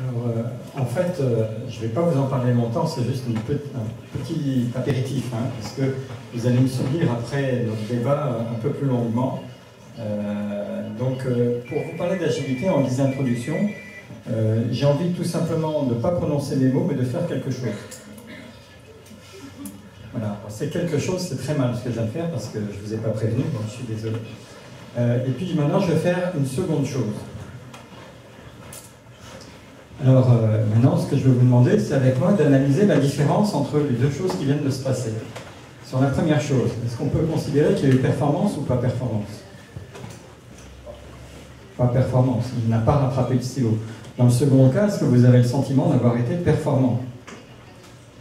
Alors, en fait, je ne vais pas vous en parler longtemps, c'est juste un petit apéritif, hein, parce que vous allez me suivre après notre débat un peu plus longuement. Pour vous parler d'agilité en guise d'introduction, j'ai envie tout simplement de ne pas prononcer mes mots, mais de faire quelque chose. Voilà, c'est quelque chose, c'est très mal ce que je viens de faire, parce que je ne vous ai pas prévenu, donc je suis désolé. Et puis maintenant, je vais faire une seconde chose. Alors maintenant, ce que je vais vous demander, c'est avec moi d'analyser la différence entre les deux choses qui viennent de se passer. Sur la première chose, est-ce qu'on peut considérer qu'il y a eu performance ou pas performance? Pas performance, il n'a pas rattrapé le stylo. Dans le second cas, est-ce que vous avez le sentiment d'avoir été performant?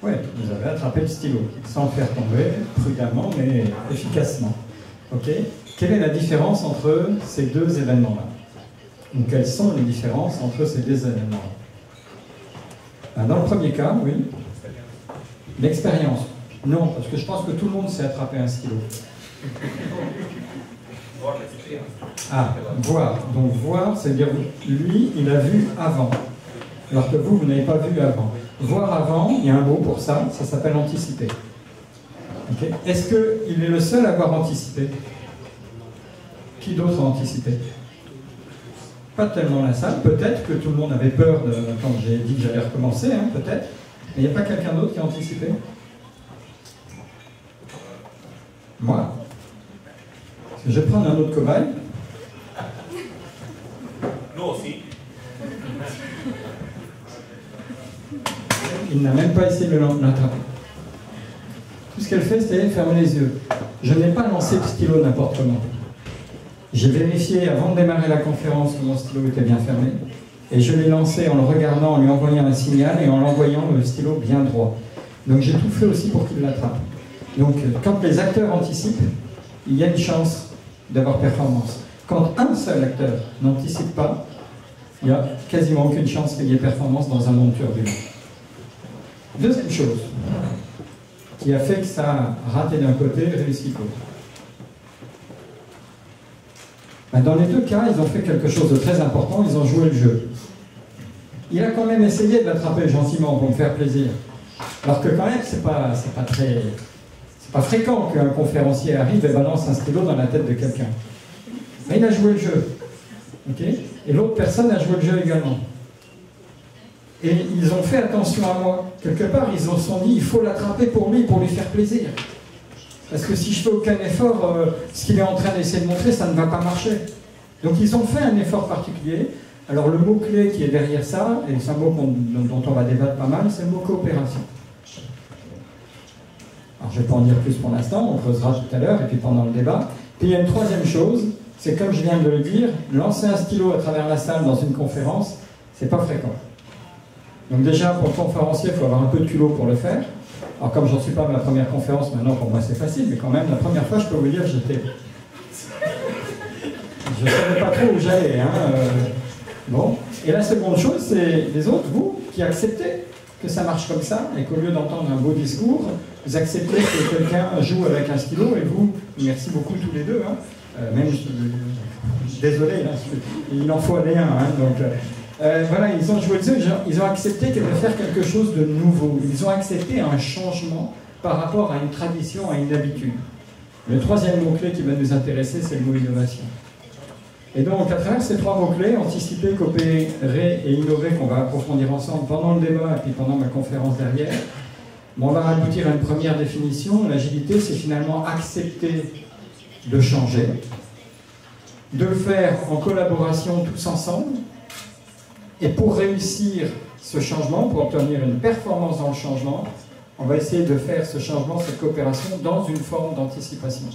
Oui, vous avez attrapé le stylo, sans le faire tomber, prudemment, mais efficacement. Ok? Quelle est la différence entre ces deux événements-là? Donc, quelles sont les différences entre ces deux événements-là? Dans le premier cas, oui. L'expérience. Non, parce que je pense que tout le monde sait attraper un stylo. Ah, voir. Donc voir, c'est-à-dire lui, il a vu avant. Alors que vous n'avez pas vu avant. Voir avant, il y a un mot pour ça, ça s'appelle anticiper. Okay. Est-ce qu'il est le seul à avoir anticipé? Qui d'autre a anticipé? Pas tellement la salle, peut-être que tout le monde avait peur quand j'ai dit que j'allais recommencer, hein, peut-être, mais il n'y a pas quelqu'un d'autre qui a anticipé? Moi. Je vais prendre un autre cobaye. Nous aussi. Il n'a même pas essayé de l'attraper. Tout ce qu'elle fait, c'est fermer les yeux. Je n'ai pas lancé le stylo n'importe comment. J'ai vérifié avant de démarrer la conférence que mon stylo était bien fermé, et je l'ai lancé en le regardant, en lui envoyant un signal et en l'envoyant le stylo bien droit. Donc j'ai tout fait aussi pour qu'il l'attrape. Donc quand les acteurs anticipent, il y a une chance d'avoir performance. Quand un seul acteur n'anticipe pas, il n'y a quasiment aucune chance qu'il y ait performance dans un monde turbulent. Deuxième chose qui a fait que ça a raté d'un côté et réussi de l'autre. Dans les deux cas, ils ont fait quelque chose de très important, ils ont joué le jeu. Il a quand même essayé de l'attraper gentiment pour me faire plaisir. Alors que quand même, c'est pas fréquent qu'un conférencier arrive et balance un stylo dans la tête de quelqu'un. Mais il a joué le jeu. Okay? Et l'autre personne a joué le jeu également. Et ils ont fait attention à moi. Quelque part, ils se sont dit, il faut l'attraper pour lui faire plaisir. Parce que si je fais aucun effort, ce qu'il est en train d'essayer de montrer, ça ne va pas marcher. Donc ils ont fait un effort particulier. Alors le mot-clé qui est derrière ça, et c'est un mot dont on va débattre pas mal, c'est le mot coopération. Alors je ne vais pas en dire plus pour l'instant, on creusera tout à l'heure, et puis pendant le débat. Puis il y a une troisième chose, c'est comme je viens de le dire, lancer un stylo à travers la salle dans une conférence, c'est pas fréquent. Donc déjà, pour le conférencier, il faut avoir un peu de culot pour le faire. Alors comme j'en suis pas à ma première conférence, maintenant pour moi c'est facile, mais quand même, la première fois, je peux vous dire, je ne savais pas trop où j'allais. Hein, Bon. Et la seconde chose, c'est les autres, vous, qui acceptez que ça marche comme ça, et qu'au lieu d'entendre un beau discours, vous acceptez que quelqu'un joue avec un stylo, et vous, merci beaucoup tous les deux, hein, même, désolé, là, il en faut aller un, hein, donc... voilà, ils ont joué le jeu, ils ont accepté de faire quelque chose de nouveau. Ils ont accepté un changement par rapport à une tradition, à une habitude. Le troisième mot-clé qui va nous intéresser, c'est le mot innovation. Et donc, à travers ces trois mots-clés, anticiper, coopérer et innover, qu'on va approfondir ensemble pendant le débat et puis pendant ma conférence derrière, on va aboutir à une première définition. L'agilité, c'est finalement accepter de changer, de le faire en collaboration tous ensemble. Et pour réussir ce changement, pour obtenir une performance dans le changement, on va essayer de faire ce changement, cette coopération, dans une forme d'anticipation.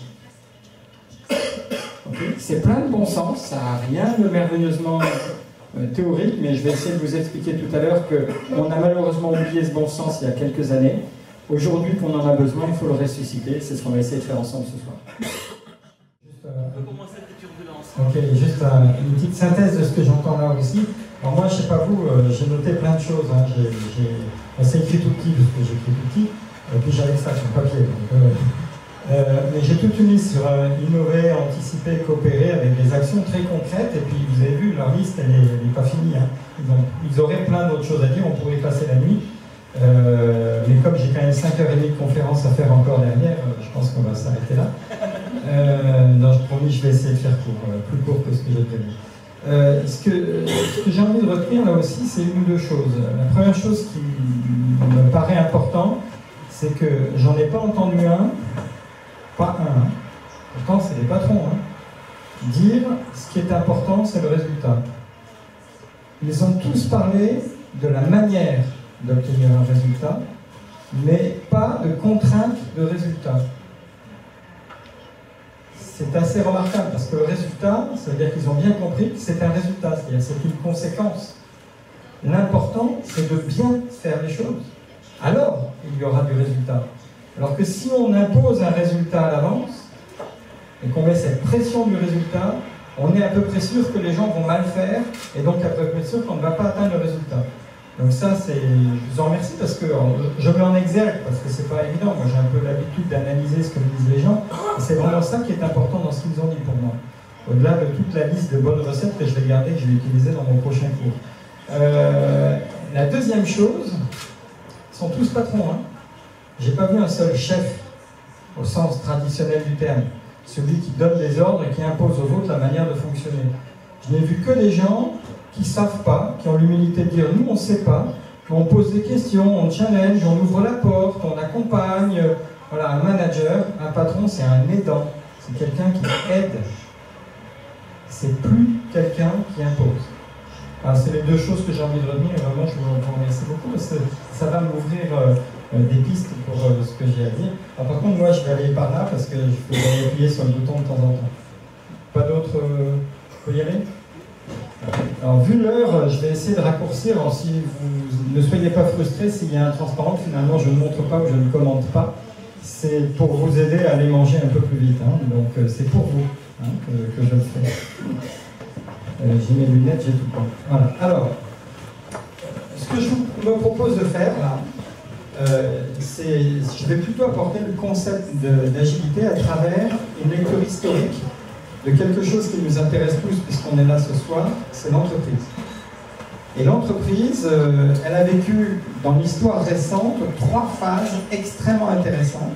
Okay. C'est plein de bon sens, ça n'a rien de merveilleusement théorique, mais je vais essayer de vous expliquer tout à l'heure qu'on a malheureusement oublié ce bon sens il y a quelques années. Aujourd'hui qu'on en a besoin, il faut le ressusciter, c'est ce qu'on va essayer de faire ensemble ce soir. On peut commencer avec les turbulences. Ok, juste une petite synthèse de ce que j'entends là aussi. Alors moi, je ne sais pas vous, j'ai noté plein de choses. Hein. C'est écrit tout petit parce que j'écris tout petit, et puis j'avais ça sur papier. Donc, Mais j'ai toute une liste sur innover, anticiper, coopérer avec des actions très concrètes. Et puis vous avez vu, leur liste, elle n'est pas finie. Hein. Ils auraient plein d'autres choses à dire, on pourrait passer la nuit. Mais comme j'ai quand même 5h30 de conférence à faire encore derrière, je pense qu'on va s'arrêter là. Non, je promis, je vais essayer de faire plus court que ce que j'ai prévu. Ce que j'ai envie de retenir là aussi, c'est une ou deux choses. La première chose qui me paraît importante, c'est que j'en ai pas entendu pas un, hein. Pourtant c'est des patrons, hein, dire ce qui est important, c'est le résultat. Ils ont tous parlé de la manière d'obtenir un résultat, mais pas de contrainte de résultat. C'est assez remarquable parce que le résultat, ça veut dire qu'ils ont bien compris que c'est un résultat, c'est-à-dire c'est une conséquence. L'important, c'est de bien faire les choses. Alors, il y aura du résultat. Alors que si on impose un résultat à l'avance et qu'on met cette pression du résultat, on est à peu près sûr que les gens vont mal faire et donc à peu près sûr qu'on ne va pas atteindre le résultat. Donc ça, je vous en remercie parce que je mets en exergue, parce que c'est pas évident. Moi, j'ai un peu l'habitude d'analyser ce que me disent les gens. Et c'est vraiment ça qui est important dans ce qu'ils ont dit pour moi. Au-delà de toute la liste de bonnes recettes que je vais garder, que je vais utiliser dans mon prochain cours. La deuxième chose, ils sont tous patrons. Hein. J'ai pas vu un seul chef au sens traditionnel du terme. Celui qui donne des ordres et qui impose aux autres la manière de fonctionner. Je n'ai vu que des gens qui ne savent pas, qui ont l'humilité de dire « nous, on ne sait pas », on pose des questions, on challenge, on ouvre la porte, on accompagne. Voilà, un manager, un patron, c'est un aidant. C'est quelqu'un qui aide. C'est plus quelqu'un qui impose. Alors, c'est les deux choses que j'ai envie de retenir et vraiment, je vous remercie beaucoup parce que ça va m'ouvrir des pistes pour ce que j'ai à dire. Alors, par contre, moi, je vais aller par là parce que je peux appuyer sur le bouton de temps en temps. Pas d'autres... Je peux y aller ? Alors, vu l'heure, je vais essayer de raccourcir. Alors, si vous ne soyez pas frustrés, s'il y a un transparent, finalement, je ne montre pas ou je ne commente pas. C'est pour vous aider à aller manger un peu plus vite. Hein. Donc, c'est pour vous hein, que je le fais. J'ai mes lunettes, j'ai tout le temps. Voilà. Alors, ce que je me propose de faire, là, je vais plutôt apporter le concept d'agilité à travers une lecture historique de quelque chose qui nous intéresse plus, puisqu'on est là ce soir, c'est l'entreprise. Et l'entreprise, elle a vécu dans l'histoire récente 3 phases extrêmement intéressantes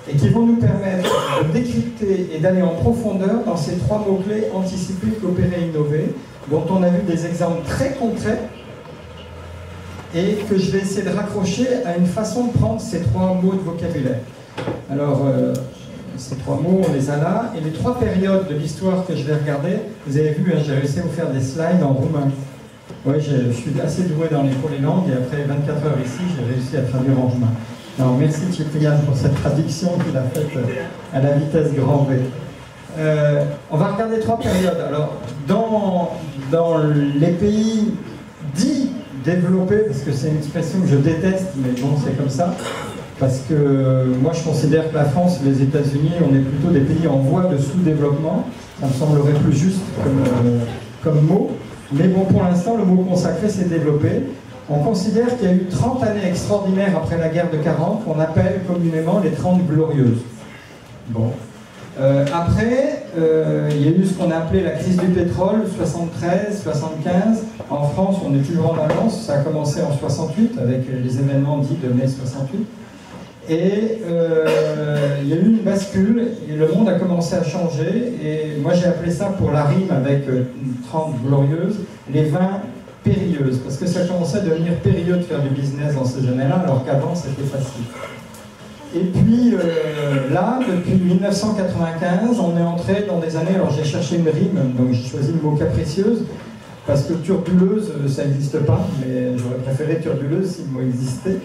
et qui vont nous permettre de décrypter et d'aller en profondeur dans ces 3 mots-clés anticiper, coopérer, innover, dont on a vu des exemples très concrets et que je vais essayer de raccrocher à une façon de prendre ces 3 mots de vocabulaire. Alors, ces 3 mots, on les a là, et les 3 périodes de l'histoire que je vais regarder, vous avez vu, hein, j'ai réussi à vous faire des slides en roumain. Oui, je suis assez doué dans les langues, et après 24 heures ici, j'ai réussi à traduire en roumain. Alors, merci Cipriane pour cette traduction qu'il a faite à la vitesse grand V. On va regarder 3 périodes. Alors, dans les pays dits développés, parce que c'est une expression que je déteste, mais bon, c'est comme ça, parce que moi je considère que la France, les États-Unis, on est plutôt des pays en voie de sous-développement. Ça me semblerait plus juste comme mot. Mais bon, pour l'instant, le mot consacré s'est développé. On considère qu'il y a eu 30 années extraordinaires après la guerre de 40, qu'on appelle communément les 30 glorieuses. Bon. Après, il y a eu ce qu'on a appelé la crise du pétrole, 73, 75. En France, on est toujours en avance. Ça a commencé en 68, avec les événements dits de mai 68. Et il y a eu une bascule, et le monde a commencé à changer. Et moi, j'ai appelé ça, pour la rime avec 30 glorieuses, les 20 périlleuses. Parce que ça commençait à devenir périlleux de faire du business dans ces années-là, alors qu'avant, c'était facile. Et puis là, depuis 1995, on est entré dans des années, alors j'ai cherché une rime, donc j'ai choisi le mot capricieuse, parce que turbuleuse, ça n'existe pas, mais j'aurais préféré turbuleuse si le mot existait.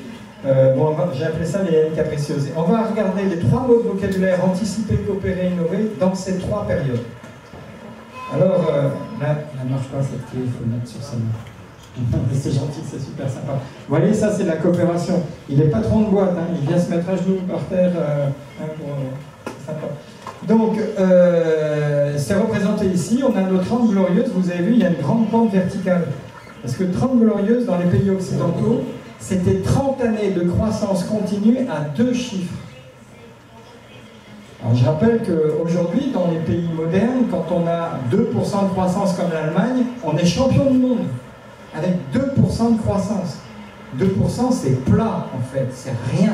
Bon, j'ai appelé ça les haines capricieuses. Et on va regarder les 3 mots de vocabulaire anticiper, coopérer, innover dans ces 3 périodes. Alors, là, elle ne marche pas cette clé, il faut le mettre sur sa main. C'est gentil, c'est super sympa. Vous voyez, ça c'est la coopération. Il est patron de boîte, hein, il vient se mettre à genoux par terre. Sympa. Donc, c'est représenté ici. On a nos 30 glorieuses. Vous avez vu, il y a une grande pente verticale. Parce que 30 glorieuses dans les pays occidentaux, c'était 30 années de croissance continue à 2 chiffres. Alors je rappelle qu'aujourd'hui, dans les pays modernes, quand on a 2% de croissance comme l'Allemagne, on est champion du monde, avec 2% de croissance. 2% c'est plat en fait, c'est rien.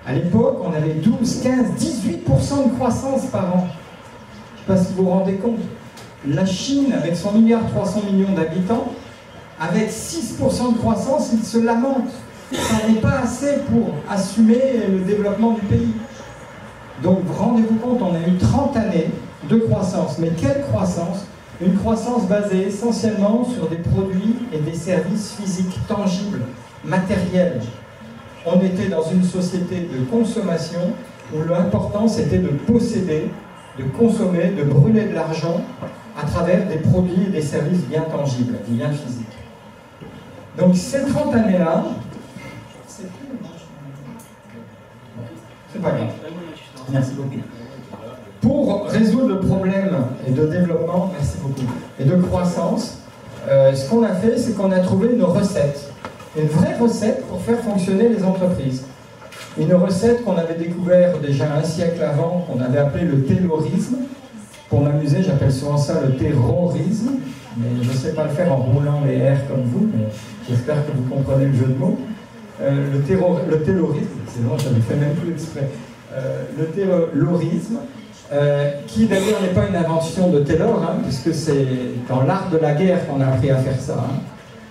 À l'époque, on avait 12, 15, 18% de croissance par an. Je ne sais pas si vous vous rendez compte. La Chine, avec son 1,3 milliard d'habitants, avec 6% de croissance, il se lamente. Ça n'est pas assez pour assumer le développement du pays. Donc, rendez-vous compte, on a eu 30 années de croissance. Mais quelle croissance? Une croissance basée essentiellement sur des produits et des services physiques tangibles, matériels. On était dans une société de consommation où l'important c'était de posséder, de consommer, de brûler de l'argent à travers des produits et des services bien tangibles, bien physiques. Donc ces 30 années-là, c'est pas grave. Merci beaucoup. Pour résoudre le problème de développement, merci beaucoup, et de croissance, ce qu'on a fait, c'est qu'on a trouvé une recette. Une vraie recette pour faire fonctionner les entreprises. Une recette qu'on avait découvert déjà un siècle avant, qu'on avait appelé le taylorisme. Pour m'amuser, j'appelle souvent ça le terrorisme, mais je ne sais pas le faire en roulant les R comme vous, mais j'espère que vous comprenez le jeu de mots. Le taylorisme, c'est bon, je n'avais fait même plus exprès. Le taylorisme, qui d'ailleurs n'est pas une invention de Taylor, hein, puisque c'est dans l'art de la guerre qu'on a appris à faire ça. Hein.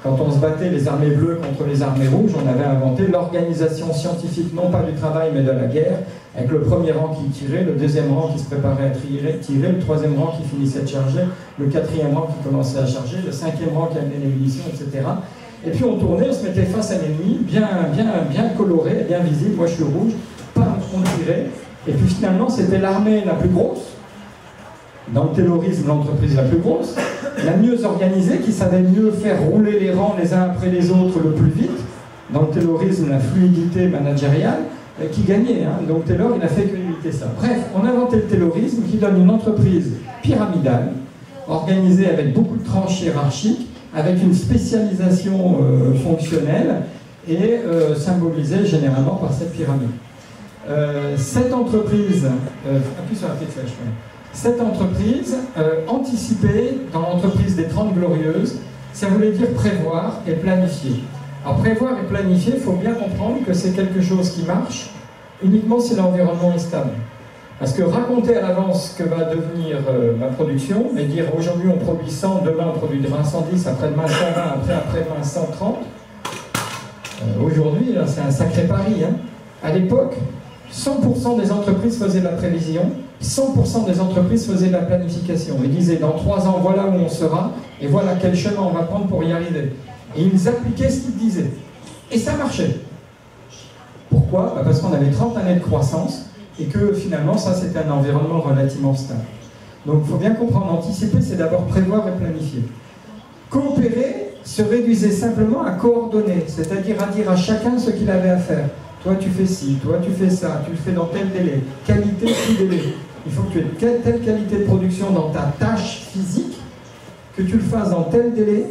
Quand on se battait les armées bleues contre les armées rouges, on avait inventé l'organisation scientifique, non pas du travail, mais de la guerre, avec le premier rang qui tirait, le deuxième rang qui se préparait à tirer, le troisième rang qui finissait de charger, le quatrième rang qui commençait à charger, le cinquième rang qui amenait les munitions, etc. Et puis on tournait, on se mettait face à l'ennemi, bien coloré, bien visible, moi je suis rouge, pam, on tirait, et puis finalement c'était l'armée la plus grosse, dans le taylorisme, l'entreprise la plus grosse, la mieux organisée, qui savait mieux faire rouler les rangs les uns après les autres le plus vite, dans le taylorisme, la fluidité managériale, qui gagnait. Hein. Donc Taylor, il a fait que limiter ça. Bref, on a inventé le taylorisme qui donne une entreprise pyramidale, organisée avec beaucoup de tranches hiérarchiques, avec une spécialisation fonctionnelle et symbolisée généralement par cette pyramide. Cette entreprise, appuie sur la petite flèche, cette entreprise anticipée dans l'entreprise des 30 Glorieuses, ça voulait dire prévoir et planifier. Alors prévoir et planifier, il faut bien comprendre que c'est quelque chose qui marche uniquement si l'environnement est stable. Parce que raconter à l'avance ce que va devenir ma production, et dire aujourd'hui on produit 100, demain on produira 110, après-demain 120, après-demain 130, aujourd'hui c'est un sacré pari. Hein. À l'époque, 100% des entreprises faisaient de la prévision, 100% des entreprises faisaient de la planification. Ils disaient dans 3 ans voilà où on sera et voilà quel chemin on va prendre pour y arriver. Et ils appliquaient ce qu'ils disaient. Et ça marchait. Pourquoi? Parce qu'on avait 30 années de croissance et que finalement ça c'était un environnement relativement stable. Donc il faut bien comprendre, anticiper c'est d'abord prévoir et planifier. Coopérer se réduisait simplement à coordonner, c'est-à-dire à dire à chacun ce qu'il avait à faire. Toi tu fais ci, toi tu fais ça, tu le fais dans tel délai, qualité, tout délai. Il faut que tu aies telle qualité de production dans ta tâche physique, que tu le fasses dans tel délai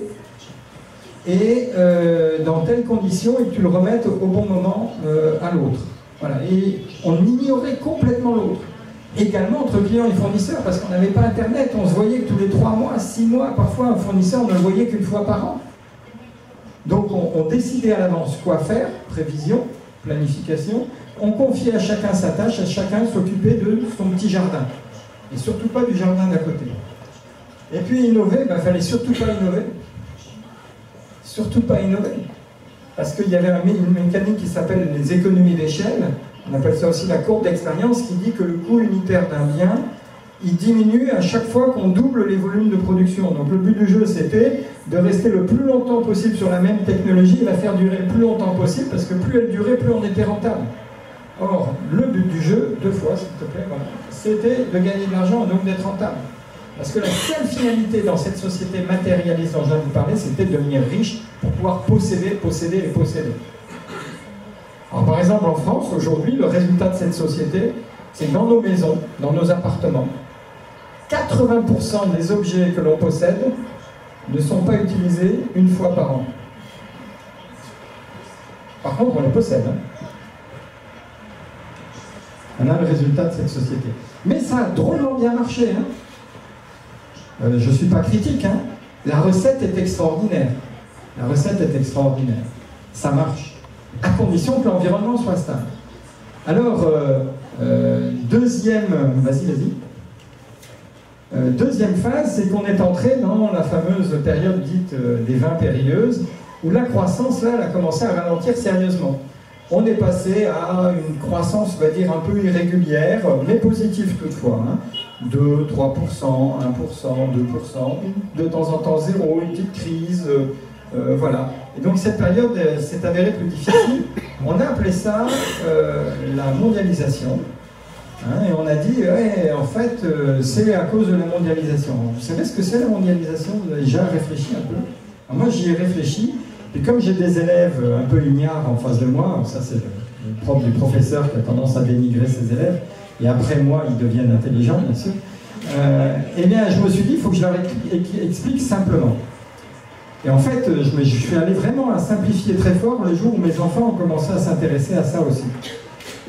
et dans telles conditions et que tu le remettes au bon moment à l'autre. Voilà. Et on ignorait complètement l'autre. Également entre clients et fournisseurs, parce qu'on n'avait pas Internet, on se voyait que tous les 3 mois, 6 mois, parfois un fournisseur on ne le voyait qu'une fois par an. Donc on décidait à l'avance quoi faire, prévision, planification, on confiait à chacun sa tâche, à chacun s'occuper de son petit jardin. Et surtout pas du jardin d'à côté. Et puis innover, il fallait surtout pas innover. Surtout pas innover. Parce qu'il y avait une mécanique qui s'appelle les économies d'échelle, on appelle ça aussi la courbe d'expérience, qui dit que le coût unitaire d'un bien, il diminue à chaque fois qu'on double les volumes de production. Donc le but du jeu, c'était de rester le plus longtemps possible sur la même technologie et la faire durer le plus longtemps possible, parce que plus elle durait, plus on était rentable. Or, le but du jeu, 2 fois s'il te plaît, voilà, c'était de gagner de l'argent et donc d'être rentable. Parce que la seule finalité dans cette société matérialiste dont je viens de vous parler, c'était de devenir riche pour pouvoir posséder, posséder et posséder. Alors par exemple en France, aujourd'hui, le résultat de cette société, c'est que dans nos maisons, dans nos appartements, 80% des objets que l'on possède ne sont pas utilisés une fois par an. Par contre, on les possède. Hein. On a le résultat de cette société. Mais ça a drôlement bien marché. Hein. Je ne suis pas critique. Hein. La recette est extraordinaire. La recette est extraordinaire. Ça marche. À condition que l'environnement soit stable. Alors, deuxième phase, c'est qu'on est entré dans la fameuse période dite des 20 périlleuses, où la croissance, là, elle a commencé à ralentir sérieusement. On est passé à une croissance, on va dire, un peu irrégulière, mais positive toutefois. Hein. 2, 3%, 1%, 2%, de temps en temps 0, une petite crise, voilà. Et donc cette période s'est avérée plus difficile. On a appelé ça la mondialisation. Hein, et on a dit, ouais, en fait, c'est à cause de la mondialisation. Vous savez ce que c'est la mondialisation? Vous avez déjà réfléchi un peu? Alors moi, j'y ai réfléchi. Et comme j'ai des élèves un peu ignares en face de moi, ça c'est le propre du professeur qui a tendance à dénigrer ses élèves, et après moi, ils deviennent intelligents, bien sûr, eh bien, je me suis dit, il faut que je leur explique simplement. Et en fait, je suis allé vraiment à simplifier très fort le jour où mes enfants ont commencé à s'intéresser à ça aussi.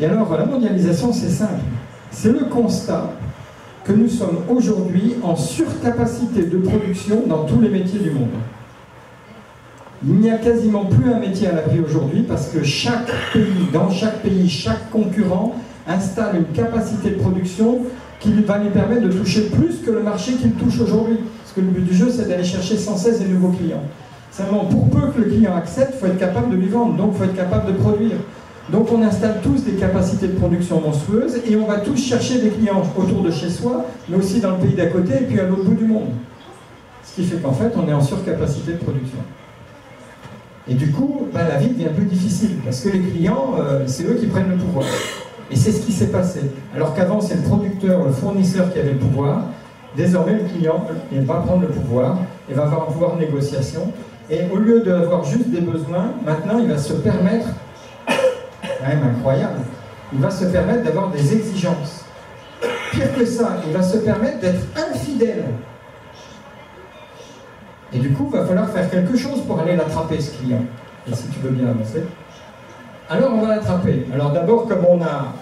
Et alors, la mondialisation, c'est simple. C'est le constat que nous sommes aujourd'hui en surcapacité de production dans tous les métiers du monde. Il n'y a quasiment plus un métier à l'abri aujourd'hui parce que dans chaque pays, chaque concurrent installe une capacité de production qui va lui permettre de toucher plus que le marché qu'il touche aujourd'hui. Parce que le but du jeu, c'est d'aller chercher sans cesse des nouveaux clients. Seulement, pour peu que le client accepte, il faut être capable de lui vendre, donc il faut être capable de produire. Donc on installe tous des capacités de production monstrueuses et on va tous chercher des clients autour de chez soi, mais aussi dans le pays d'à côté et puis à l'autre bout du monde. Ce qui fait qu'en fait, on est en surcapacité de production. Et du coup, la vie devient plus difficile, parce que les clients, c'est eux qui prennent le pouvoir. Et c'est ce qui s'est passé. Alors qu'avant, c'est le producteur, le fournisseur qui avait le pouvoir. Désormais, le client, il va prendre le pouvoir, il va avoir un pouvoir de négociation. Et au lieu d'avoir juste des besoins, maintenant, il va se permettre, quand même incroyable, il va se permettre d'avoir des exigences. Pire que ça, il va se permettre d'être infidèle. Et du coup, il va falloir faire quelque chose pour aller l'attraper, ce client. Et si tu veux bien avancer. Alors, on va l'attraper. Alors d'abord, comme on a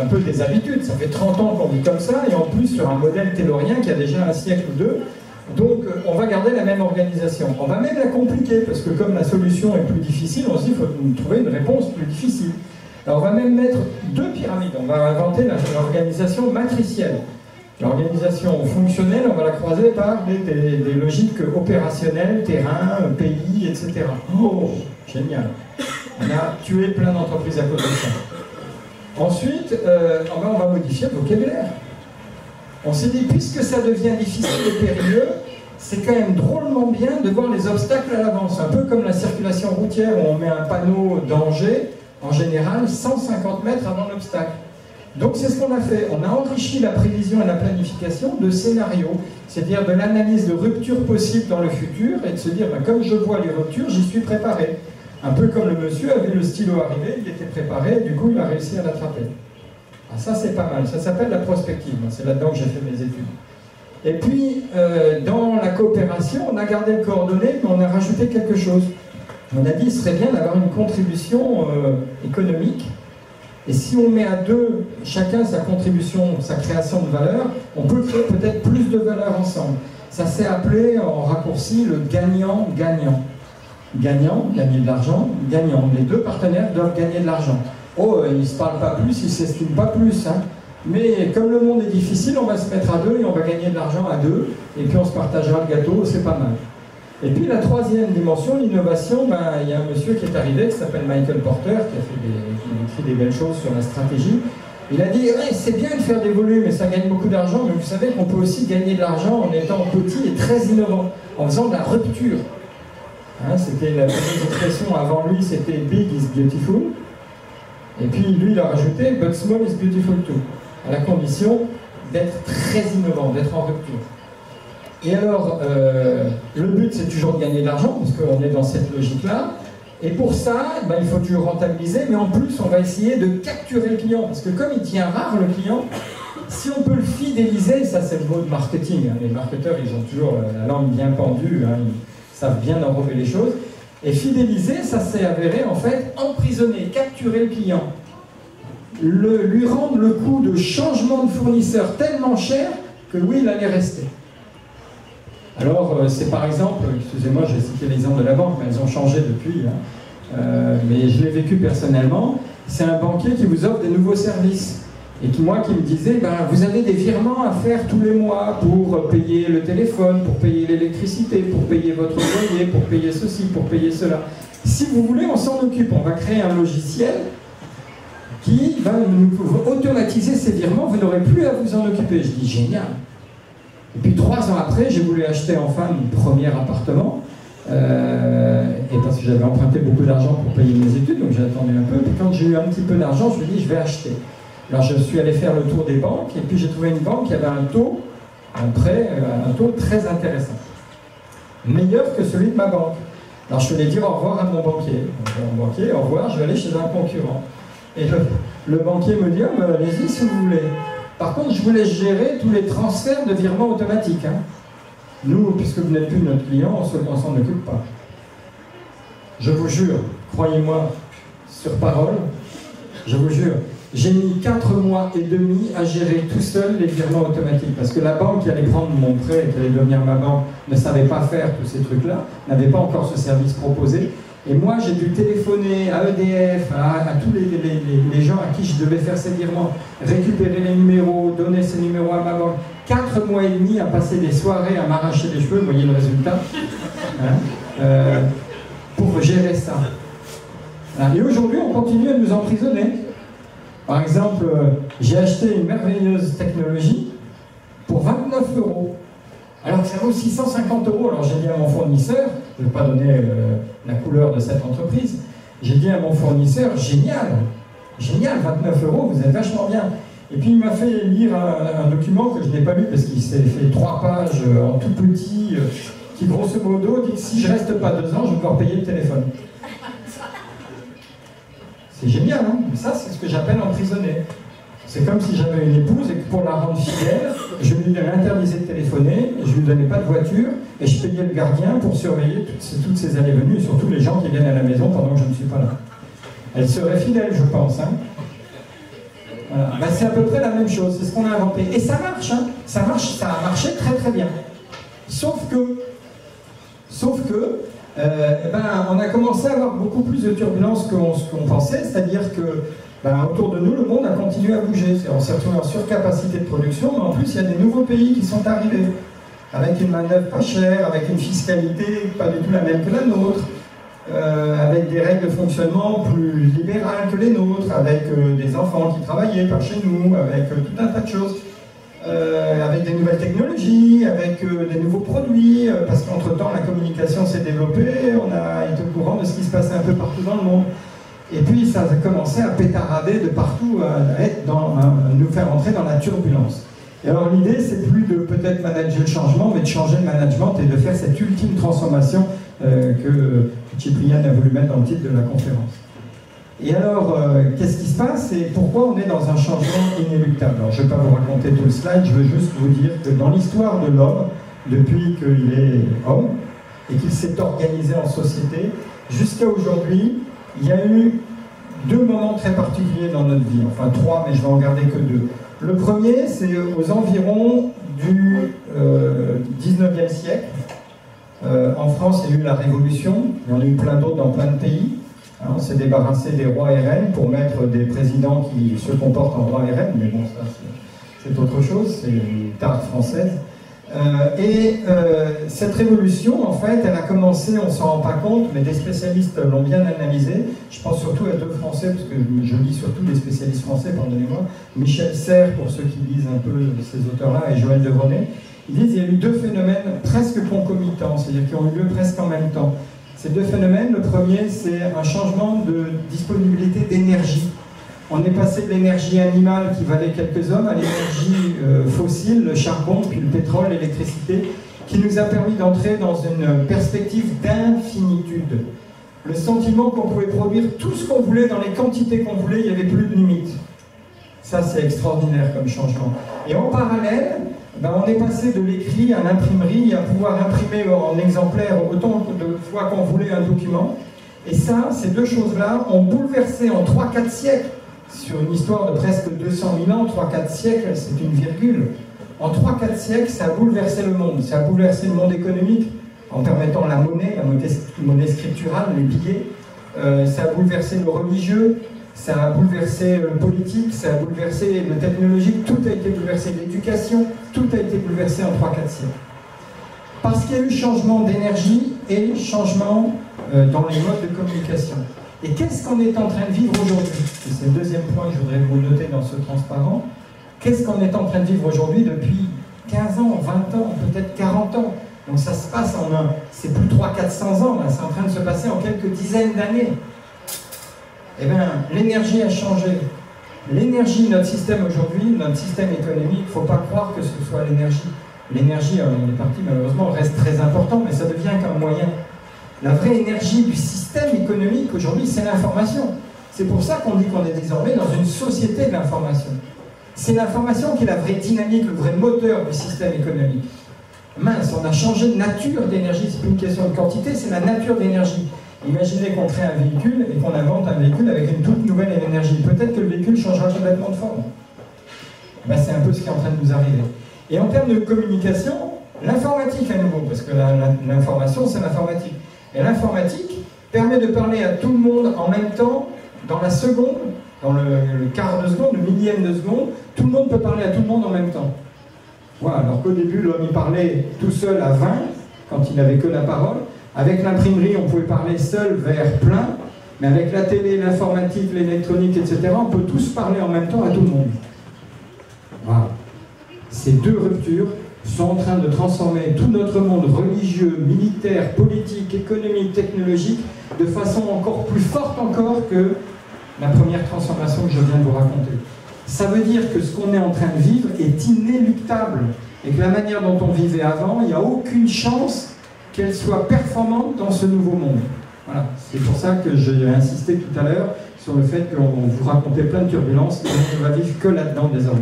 un peu des habitudes, ça fait 30 ans qu'on vit comme ça, et en plus sur un modèle taylorien qui a déjà un siècle ou deux, donc on va garder la même organisation. On va même la compliquer, parce que comme la solution est plus difficile, on se dit qu'il faut trouver une réponse plus difficile. Alors on va même mettre deux pyramides. On va inventer l'organisation matricielle. L'organisation fonctionnelle, on va la croiser par des logiques opérationnelles, terrain, pays, etc. Oh, génial. On a tué plein d'entreprises à cause de ça. Ensuite, on va modifier le vocabulaire. On s'est dit, puisque ça devient difficile et périlleux, c'est quand même drôlement bien de voir les obstacles à l'avance. Un peu comme la circulation routière où on met un panneau danger, en général 150 mètres avant l'obstacle. Donc c'est ce qu'on a fait. On a enrichi la prévision et la planification de scénarios, c'est-à-dire de l'analyse de ruptures possibles dans le futur et de se dire, comme je vois les ruptures, j'y suis préparé. Un peu comme le monsieur a vu le stylo arriver, il était préparé, du coup il a réussi à l'attraper. Ah, ça c'est pas mal, ça s'appelle la prospective, c'est là-dedans que j'ai fait mes études. Et puis, dans la coopération, on a gardé le coordonné, mais on a rajouté quelque chose. On a dit qu'il serait bien d'avoir une contribution économique. Et si on met à deux, chacun sa contribution, sa création de valeur, on peut créer peut-être plus de valeur ensemble. Ça s'est appelé, en raccourci, le gagnant-gagnant. Gagnant, gagner de l'argent, gagnant. Les deux partenaires doivent gagner de l'argent. Oh, ils ne se parlent pas plus, ils ne s'estiment pas plus. Hein. Mais comme le monde est difficile, on va se mettre à deux et on va gagner de l'argent à deux. Et puis on se partagera le gâteau, c'est pas mal. Et puis la troisième dimension, l'innovation, il y a un monsieur qui est arrivé, qui s'appelle Michael Porter, qui a écrit des belles choses sur la stratégie. Il a dit, ouais, c'est bien de faire des volumes et ça gagne beaucoup d'argent, mais vous savez qu'on peut aussi gagner de l'argent en étant petit et très innovant, en faisant de la rupture. Hein, c'était la fameuse expression avant lui, c'était big is beautiful. Et puis lui, il a rajouté but small is beautiful too, à la condition d'être très innovant, d'être en rupture. Et alors, le but, c'est toujours de gagner de l'argent, parce qu'on est dans cette logique-là. Et pour ça, il faut toujours rentabiliser, mais en plus, on va essayer de capturer le client. Parce que comme il tient rare, le client, si on peut le fidéliser, ça c'est le mot de marketing. Hein, les marketeurs, ils ont toujours la langue bien pendue, hein, ils savent bien enrober les choses. Et fidéliser, ça s'est avéré, en fait, emprisonner, capturer le client. lui rendre le coût de changement de fournisseur tellement cher que oui, il allait rester. Alors, c'est par exemple, excusez-moi, j'ai cité l'exemple de la banque, mais elles ont changé depuis, hein. Mais je l'ai vécu personnellement, c'est un banquier qui vous offre des nouveaux services. Et qui me disait, ben, vous avez des virements à faire tous les mois pour payer le téléphone, pour payer l'électricité, pour payer votre loyer, pour payer ceci, pour payer cela. Si vous voulez, on s'en occupe. On va créer un logiciel qui va nous automatiser ces virements. Vous n'aurez plus à vous en occuper. Je dis, génial. Et puis 3 ans après, j'ai voulu acheter enfin mon premier appartement. Et parce que j'avais emprunté beaucoup d'argent pour payer mes études, donc j'ai attendu un peu. Puis quand j'ai eu un petit peu d'argent, je me suis dit, je vais acheter. Alors je suis allé faire le tour des banques, et puis j'ai trouvé une banque qui avait un taux très intéressant. Meilleur que celui de ma banque. Alors je suis allé dire au revoir à mon banquier. Mon banquier, au revoir, je vais aller chez un concurrent. Et le banquier me dit, oh, allez-y si vous voulez. Par contre, je vous laisse gérer tous les transferts de virements automatiques. Hein. Nous, puisque vous n'êtes plus notre client, on s'en occupe pas. Je vous jure, croyez-moi, sur parole, je vous jure, j'ai mis 4 mois et demi à gérer tout seul les virements automatiques, parce que la banque qui allait prendre mon prêt et qui allait devenir ma banque ne savait pas faire tous ces trucs-là, n'avait pas encore ce service proposé. Et moi, j'ai dû téléphoner à EDF, à tous les gens à qui je devais faire ces virements, récupérer les numéros, donner ces numéros à ma banque. 4 mois et demi à passer des soirées à m'arracher les cheveux, vous voyez le résultat, hein, pour gérer ça. Et aujourd'hui, on continue à nous emprisonner. Par exemple, j'ai acheté une merveilleuse technologie pour 29 €. Alors que ça vaut 650 €. Alors j'ai dit à mon fournisseur, je ne vais pas donner la couleur de cette entreprise, j'ai dit à mon fournisseur, génial, génial, 29 €, vous êtes vachement bien. Et puis il m'a fait lire un document que je n'ai pas lu parce qu'il s'est fait 3 pages en tout petit, qui grosso modo dit que si je ne reste pas 2 ans, je vais devoir payer le téléphone. C'est génial, hein? Ça, c'est ce que j'appelle emprisonner. C'est comme si j'avais une épouse et que pour la rendre fidèle, je lui interdisais de téléphoner, je ne lui donnais pas de voiture, et je payais le gardien pour surveiller toutes ces allées-venues, et surtout les gens qui viennent à la maison pendant que je ne suis pas là. Elle serait fidèle, je pense. Hein? Voilà. Ben, c'est à peu près la même chose, c'est ce qu'on a inventé. Et ça marche, hein? Ça marche, ça a marché très très bien. Sauf que on a commencé à avoir beaucoup plus de turbulences qu'on pensait, c'est-à-dire que autour de nous, le monde a continué à bouger. On s'est retrouvé en surcapacité de production, mais en plus, il y a des nouveaux pays qui sont arrivés, avec une main-d'œuvre pas chère, avec une fiscalité pas du tout la même que la nôtre, avec des règles de fonctionnement plus libérales que les nôtres, avec des enfants qui travaillaient par chez nous, avec tout un tas de choses. Avec des nouvelles technologies, avec des nouveaux produits, parce qu'entre-temps la communication s'est développée, on a été au courant de ce qui se passait un peu partout dans le monde. Et puis ça a commencé à pétarader de partout, à nous faire entrer dans la turbulence. Et alors l'idée, c'est plus de peut-être manager le changement, mais de changer le management et de faire cette ultime transformation que Ciprian a voulu mettre dans le titre de la conférence. Et alors, qu'est-ce qui se passe et pourquoi on est dans un changement inéluctable? Alors, je ne vais pas vous raconter tout le slide, je veux juste vous dire que dans l'histoire de l'homme, depuis qu'il est homme et qu'il s'est organisé en société, jusqu'à aujourd'hui, il y a eu 2 moments très particuliers dans notre vie, enfin 3, mais je vais en garder que 2. Le premier, c'est aux environs du 19e siècle. En France, il y a eu la Révolution, il y en a eu plein d'autres dans plein de pays. On s'est débarrassé des rois et reines pour mettre des présidents qui se comportent en rois et reines, mais bon, ça c'est autre chose, c'est une tare française. Cette révolution, en fait, elle a commencé, on ne s'en rend pas compte, mais des spécialistes l'ont bien analysé. Je pense surtout à 2 Français, parce que je lis surtout des spécialistes français, pardonnez-moi. Michel Serres, pour ceux qui lisent un peu ces auteurs-là, et Joël Devronet. Ils disent qu'il y a eu 2 phénomènes presque concomitants, c'est-à-dire qui ont eu lieu presque en même temps. Ces 2 phénomènes, le premier, c'est un changement de disponibilité d'énergie. On est passé de l'énergie animale qui valait quelques hommes à l'énergie fossile, le charbon, puis le pétrole, l'électricité, qui nous a permis d'entrer dans une perspective d'infinitude. Le sentiment qu'on pouvait produire tout ce qu'on voulait dans les quantités qu'on voulait, il n'y avait plus de limite. Ça, c'est extraordinaire comme changement. Et en parallèle, on est passé de l'écrit à l'imprimerie, à pouvoir imprimer en exemplaires autant de fois qu'on voulait un document. Et ça, ces 2 choses-là ont bouleversé en 3-4 siècles sur une histoire de presque 200 000 ans, 3-4 siècles, c'est une virgule. En 3-4 siècles, ça a bouleversé le monde. Ça a bouleversé le monde économique en permettant la monnaie scripturale, les billets. Ça a bouleversé le religieux, ça a bouleversé le politique, ça a bouleversé le technologique, tout a été bouleversé, l'éducation, tout a été bouleversé en 3-4 siècles. Parce qu'il y a eu changement d'énergie et changement dans les modes de communication. Et qu'est-ce qu'on est en train de vivre aujourd'hui? C'est le deuxième point que je voudrais vous noter dans ce transparent. Qu'est-ce qu'on est en train de vivre aujourd'hui depuis 15 ans, 20 ans, peut-être 40 ans? Donc ça se passe en c'est plus 300-400 ans, c'est en train de se passer en quelques dizaines d'années. Eh bien, l'énergie a changé. L'énergie, notre système aujourd'hui, notre système économique, il ne faut pas croire que ce soit l'énergie. L'énergie, on est parti malheureusement, reste très important, mais ça devient qu'un moyen. La vraie énergie du système économique aujourd'hui, c'est l'information. C'est pour ça qu'on dit qu'on est désormais dans une société de l'information. C'est l'information qui est la vraie dynamique, le vrai moteur du système économique. Mince, on a changé de nature d'énergie, c'est plus une question de quantité, c'est la nature d'énergie. Imaginez qu'on crée un véhicule et qu'on invente un véhicule avec une toute nouvelle énergie. Peut-être que le véhicule changera complètement de forme. Ben, c'est un peu ce qui est en train de nous arriver. Et en termes de communication, l'informatique à nouveau, parce que l'information c'est l'informatique. Et l'informatique permet de parler à tout le monde en même temps, dans la seconde, dans le quart de seconde, le millième de seconde, tout le monde peut parler à tout le monde en même temps. Voilà, alors qu'au début, l'homme il parlait tout seul à 20, quand il n'avait que la parole. Avec l'imprimerie, on pouvait parler seul vers plein, mais avec la télé, l'informatique, l'électronique, etc., on peut tous parler en même temps à tout le monde. Voilà. Ces deux ruptures sont en train de transformer tout notre monde religieux, militaire, politique, économique, technologique, de façon encore plus forte encore que la première transformation que je viens de vous raconter. Ça veut dire que ce qu'on est en train de vivre est inéluctable et que la manière dont on vivait avant, il n'y a aucune chance qu'elle soit performante dans ce nouveau monde. Voilà. C'est pour ça que j'ai insisté tout à l'heure sur le fait qu'on vous racontait plein de turbulences et on ne va vivre que là-dedans désormais.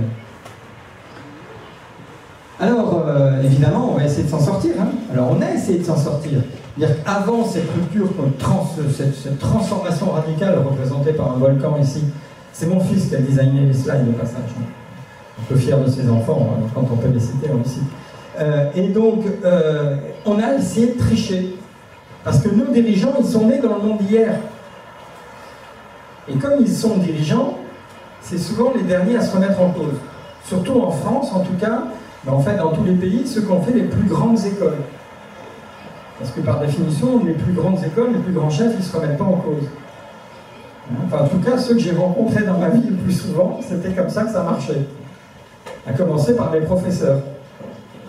Alors, évidemment, on va essayer de s'en sortir. Hein. Alors, on a essayé de s'en sortir. C'est-à-dire qu'avant cette rupture, cette transformation radicale représentée par un volcan ici, c'est mon fils qui a designé les slides au passage. Un peu fier de ses enfants, hein, quand on peut les citer, on les cite. Et donc, on a essayé de tricher. Parce que nos dirigeants, ils sont nés dans le monde d'hier. Et comme ils sont dirigeants, c'est souvent les derniers à se remettre en cause. Surtout en France, en tout cas, mais en fait dans tous les pays, ceux qui ont fait les plus grandes écoles. Parce que par définition, les plus grandes écoles, les plus grands chefs, ils ne se remettent pas en cause. Enfin, en tout cas, ceux que j'ai rencontrés dans ma vie le plus souvent, c'était comme ça que ça marchait. À commencer par mes professeurs.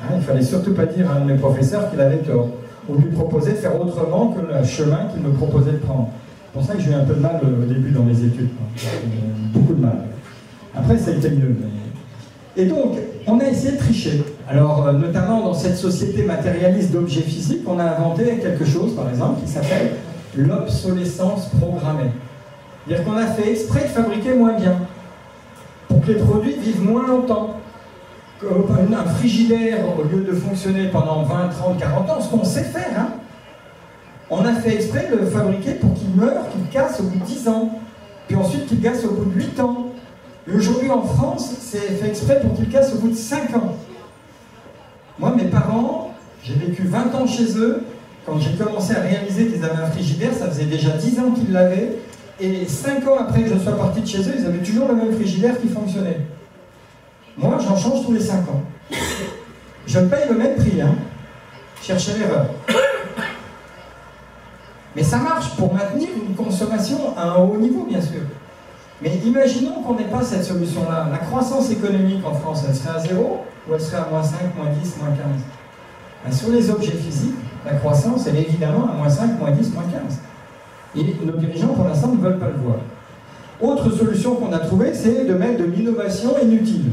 Il ne fallait surtout pas dire à un de mes professeurs qu'il avait tort. On lui proposait de faire autrement que le chemin qu'il me proposait de prendre. C'est pour ça que j'ai eu un peu de mal au début dans mes études. Beaucoup de mal. Après, ça a été mieux. Et donc, on a essayé de tricher. Alors, notamment dans cette société matérialiste d'objets physiques, on a inventé quelque chose, par exemple, qui s'appelle l'obsolescence programmée. C'est-à-dire qu'on a fait exprès de fabriquer moins bien, pour que les produits vivent moins longtemps. Un frigidaire, au lieu de fonctionner pendant 20, 30, 40 ans, ce qu'on sait faire, hein, on a fait exprès de le fabriquer pour qu'il meure, qu'il casse au bout de 10 ans, puis ensuite qu'il casse au bout de 8 ans. Et aujourd'hui en France, c'est fait exprès pour qu'il casse au bout de 5 ans. Moi, mes parents, j'ai vécu 20 ans chez eux. Quand j'ai commencé à réaliser qu'ils avaient un frigidaire, ça faisait déjà 10 ans qu'ils l'avaient. Et 5 ans après que je sois parti de chez eux, ils avaient toujours le même frigidaire qui fonctionnait. Moi, j'en change tous les 5 ans. Je paye le même prix, hein. Cherchez l'erreur. Mais ça marche pour maintenir une consommation à un haut niveau, bien sûr. Mais imaginons qu'on n'ait pas cette solution-là. La croissance économique en France, elle serait à 0 ou elle serait à moins 5, moins 10, moins 15 ? Ben, sur les objets physiques, la croissance, elle est évidemment à moins 5, moins 10, moins 15. Et nos dirigeants, pour l'instant, ne veulent pas le voir. Autre solution qu'on a trouvée, c'est de mettre de l'innovation inutile.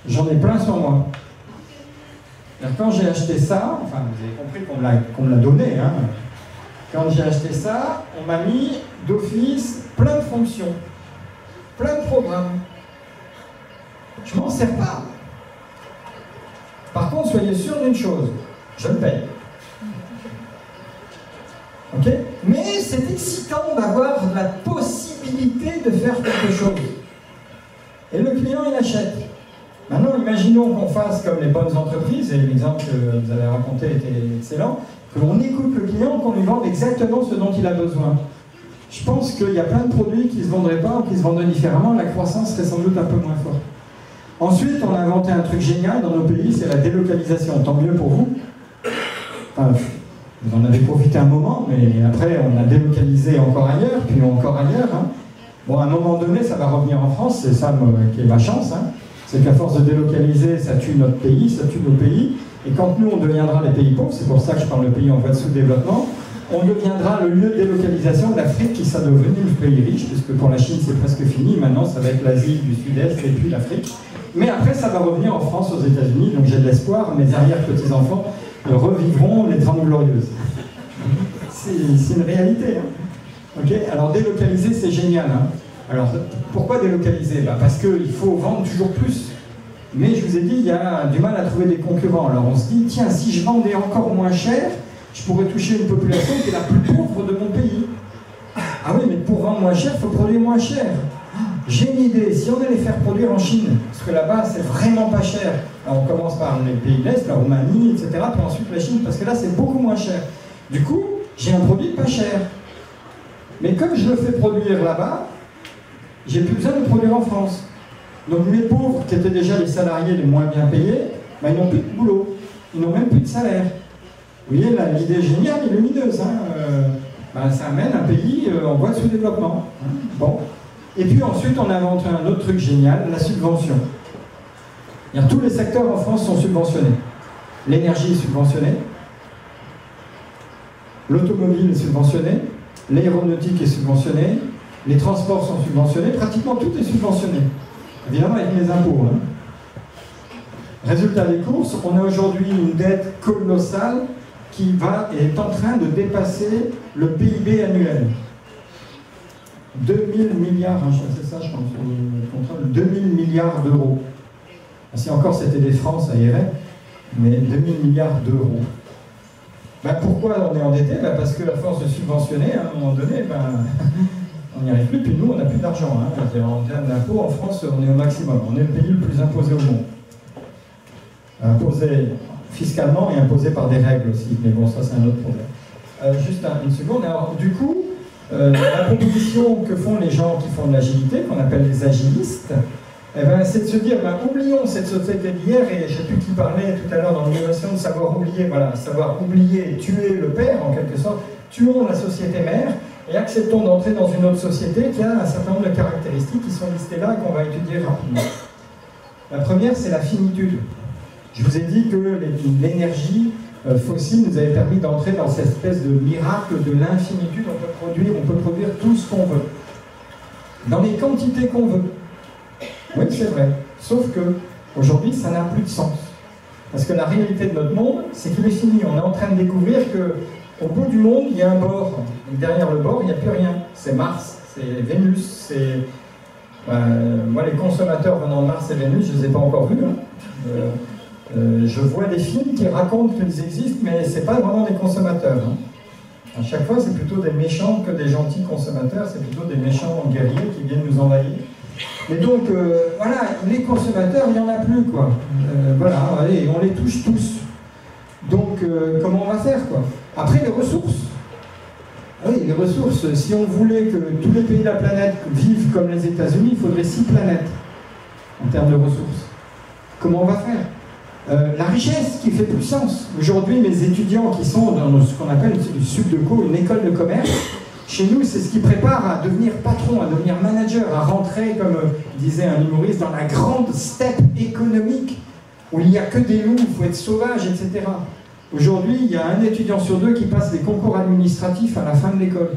J'en ai plein sur moi. Quand j'ai acheté ça, enfin vous avez compris qu'on me l'a donné, hein. Quand j'ai acheté ça, on m'a mis d'office plein de fonctions, plein de programmes. Je m'en sers pas. Par contre, soyez sûr d'une chose, je le paye. Okay, mais c'est excitant d'avoir la possibilité de faire quelque chose. Et le client, il achète. Maintenant, imaginons qu'on fasse comme les bonnes entreprises, et l'exemple que vous avez raconté était excellent, qu'on écoute le client, qu'on lui vende exactement ce dont il a besoin. Je pense qu'il y a plein de produits qui ne se vendraient pas ou qui se vendraient différemment, la croissance serait sans doute un peu moins forte. Ensuite, on a inventé un truc génial dans nos pays, c'est la délocalisation. Tant mieux pour vous. Enfin, vous en avez profité un moment, mais après, on a délocalisé encore ailleurs, puis encore ailleurs. Hein. Bon, à un moment donné, ça va revenir en France, c'est ça qui est ma chance. Hein. C'est qu'à force de délocaliser, ça tue notre pays, ça tue nos pays. Et quand nous, on deviendra les pays pauvres, c'est pour ça que je parle de pays en voie de sous-développement, on deviendra le lieu de délocalisation de l'Afrique qui sera devenu le pays riche, puisque pour la Chine, c'est presque fini. Maintenant, ça va être l'Asie du Sud-Est et puis l'Afrique. Mais après, ça va revenir en France, aux États-Unis, donc j'ai de l'espoir. Mes arrière-petits-enfants revivront les 30 glorieuses. C'est une réalité. Hein. Okay, alors, délocaliser, c'est génial. Hein. Alors, pourquoi délocaliser? Parce qu'il faut vendre toujours plus. Mais je vous ai dit, il y a du mal à trouver des concurrents. Alors, on se dit, tiens, si je vendais encore moins cher, je pourrais toucher une population qui est la plus pauvre de mon pays. Ah oui, mais pour vendre moins cher, il faut produire moins cher. J'ai une idée, si on allait faire produire en Chine, parce que là-bas, c'est vraiment pas cher. Alors, on commence par les pays de l'Est, la Roumanie, etc., puis ensuite la Chine, parce que là, c'est beaucoup moins cher. Du coup, j'ai un produit pas cher. Mais comme je le fais produire là-bas, j'ai plus besoin de produire en France. Donc les pauvres, qui étaient déjà les salariés les moins bien payés, ils n'ont plus de boulot, ils n'ont même plus de salaire. Vous voyez, l'idée géniale et lumineuse. Hein, ça amène un pays en voie de sous-développement. Hein, bon. Et puis ensuite, on a inventé un autre truc génial, la subvention. Tous les secteurs en France sont subventionnés. L'énergie est subventionnée, l'automobile est subventionnée, l'aéronautique est subventionnée, les transports sont subventionnés, pratiquement tout est subventionné. Évidemment avec mes impôts. Hein. Résultat des courses, on a aujourd'hui une dette colossale qui est en train de dépasser le PIB annuel. 2000 milliards, hein, c'est ça je pense, le contrôle, 2000 milliards d'euros. Si encore c'était des francs, ça irait, mais 2000 milliards d'euros. Pourquoi on est endetté? Parce que à force de subventionner, à un moment donné, on n'y arrive plus, puis nous, on n'a plus d'argent. Hein. En termes d'impôts, en France, on est au maximum. On est le pays le plus imposé au monde. Imposé fiscalement et imposé par des règles aussi. Mais bon, ça, c'est un autre problème. Juste une seconde. Alors, du coup, la proposition que font les gens qui font de l'agilité, qu'on appelle les agilistes, c'est de se dire, oublions cette société d'hier, et je ne sais plus qui parlait tout à l'heure dans l'innovation de savoir oublier, voilà, savoir oublier et tuer le père, en quelque sorte, tuons la société mère, et acceptons d'entrer dans une autre société qui a un certain nombre de caractéristiques qui sont listées là et qu'on va étudier rapidement. La première, c'est la finitude. Je vous ai dit que l'énergie fossile nous avait permis d'entrer dans cette espèce de miracle de l'infinitude. On peut produire tout ce qu'on veut, dans les quantités qu'on veut. Oui, c'est vrai. Sauf que aujourd'hui, ça n'a plus de sens. Parce que la réalité de notre monde, c'est qu'il est fini. On est en train de découvrir qu'au bout du monde, il y a un bord. Et derrière le bord, il n'y a plus rien. C'est Mars, c'est Vénus, c'est... moi, les consommateurs venant de Mars et Vénus, je ne les ai pas encore vus. Hein. Je vois des films qui racontent qu'ils existent, mais ce n'est pas vraiment des consommateurs. Hein. À chaque fois, c'est plutôt des méchants que des gentils consommateurs. C'est plutôt des méchants guerriers qui viennent nous envahir. Et donc, voilà, les consommateurs, il n'y en a plus, quoi. Voilà, allez, on les touche tous. Donc, comment on va faire, quoi? Après, les ressources. Oui, les ressources. Si on voulait que tous les pays de la planète vivent comme les États-Unis, il faudrait 6 planètes en termes de ressources. Comment on va faire? La richesse qui fait plus sens. Aujourd'hui, mes étudiants qui sont dans ce qu'on appelle du Subdeco, une école de commerce, chez nous, c'est ce qui prépare à devenir patron, à devenir manager, à rentrer, comme disait un humoriste, dans la grande steppe économique où il n'y a que des loups, il faut être sauvage, etc. Aujourd'hui, il y a un étudiant sur 2 qui passe les concours administratifs à la fin de l'école,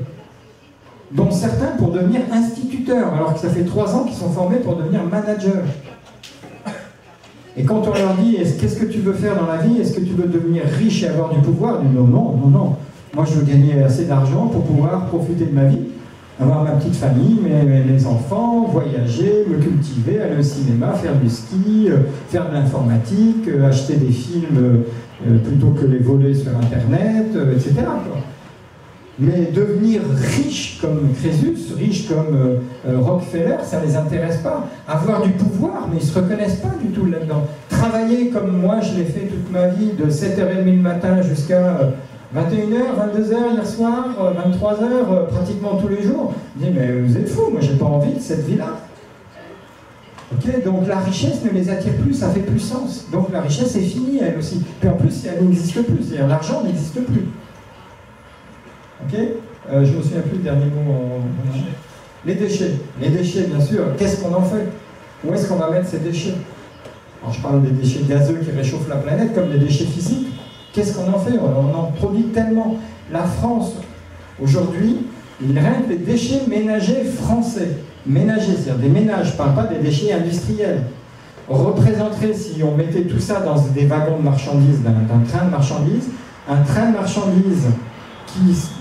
dont certains pour devenir instituteurs, alors que ça fait 3 ans qu'ils sont formés pour devenir managers. Et quand on leur dit « Qu'est-ce que tu veux faire dans la vie? Est-ce que tu veux devenir riche et avoir du pouvoir ?» Ils disent « Non, non, non, non. Moi, je veux gagner assez d'argent pour pouvoir profiter de ma vie, avoir ma petite famille, mes enfants, voyager, me cultiver, aller au cinéma, faire du ski, faire de l'informatique, acheter des films plutôt que les voler sur Internet, etc. » Mais devenir riche comme Crésus, riche comme Rockefeller, ça ne les intéresse pas. Avoir du pouvoir, mais ils ne se reconnaissent pas du tout là-dedans. Travailler comme moi, je l'ai fait toute ma vie, de 7h30 le matin jusqu'à 21h, 22h hier soir, 23h, pratiquement tous les jours. Je dis, mais vous êtes fous, moi j'ai pas envie de cette vie-là. Okay, donc la richesse ne les attire plus, ça fait plus sens. Donc la richesse est finie elle aussi. Puis en plus, elle n'existe plus, c'est-à-dire l'argent n'existe plus. Ok, je ne me souviens plus le dernier mot. Les déchets. Les déchets, bien sûr. Qu'est-ce qu'on en fait? Où est-ce qu'on va mettre ces déchets? Alors je parle des déchets gazeux qui réchauffent la planète, comme des déchets physiques. Qu'est-ce qu'on en fait? On en produit tellement. La France, aujourd'hui, rien que les déchets ménagers français. Ménagers, c'est-à-dire des ménages, je ne parle pas des déchets industriels. Représenterait, si on mettait tout ça dans des wagons de marchandises, d'un train de marchandises, un train de marchandises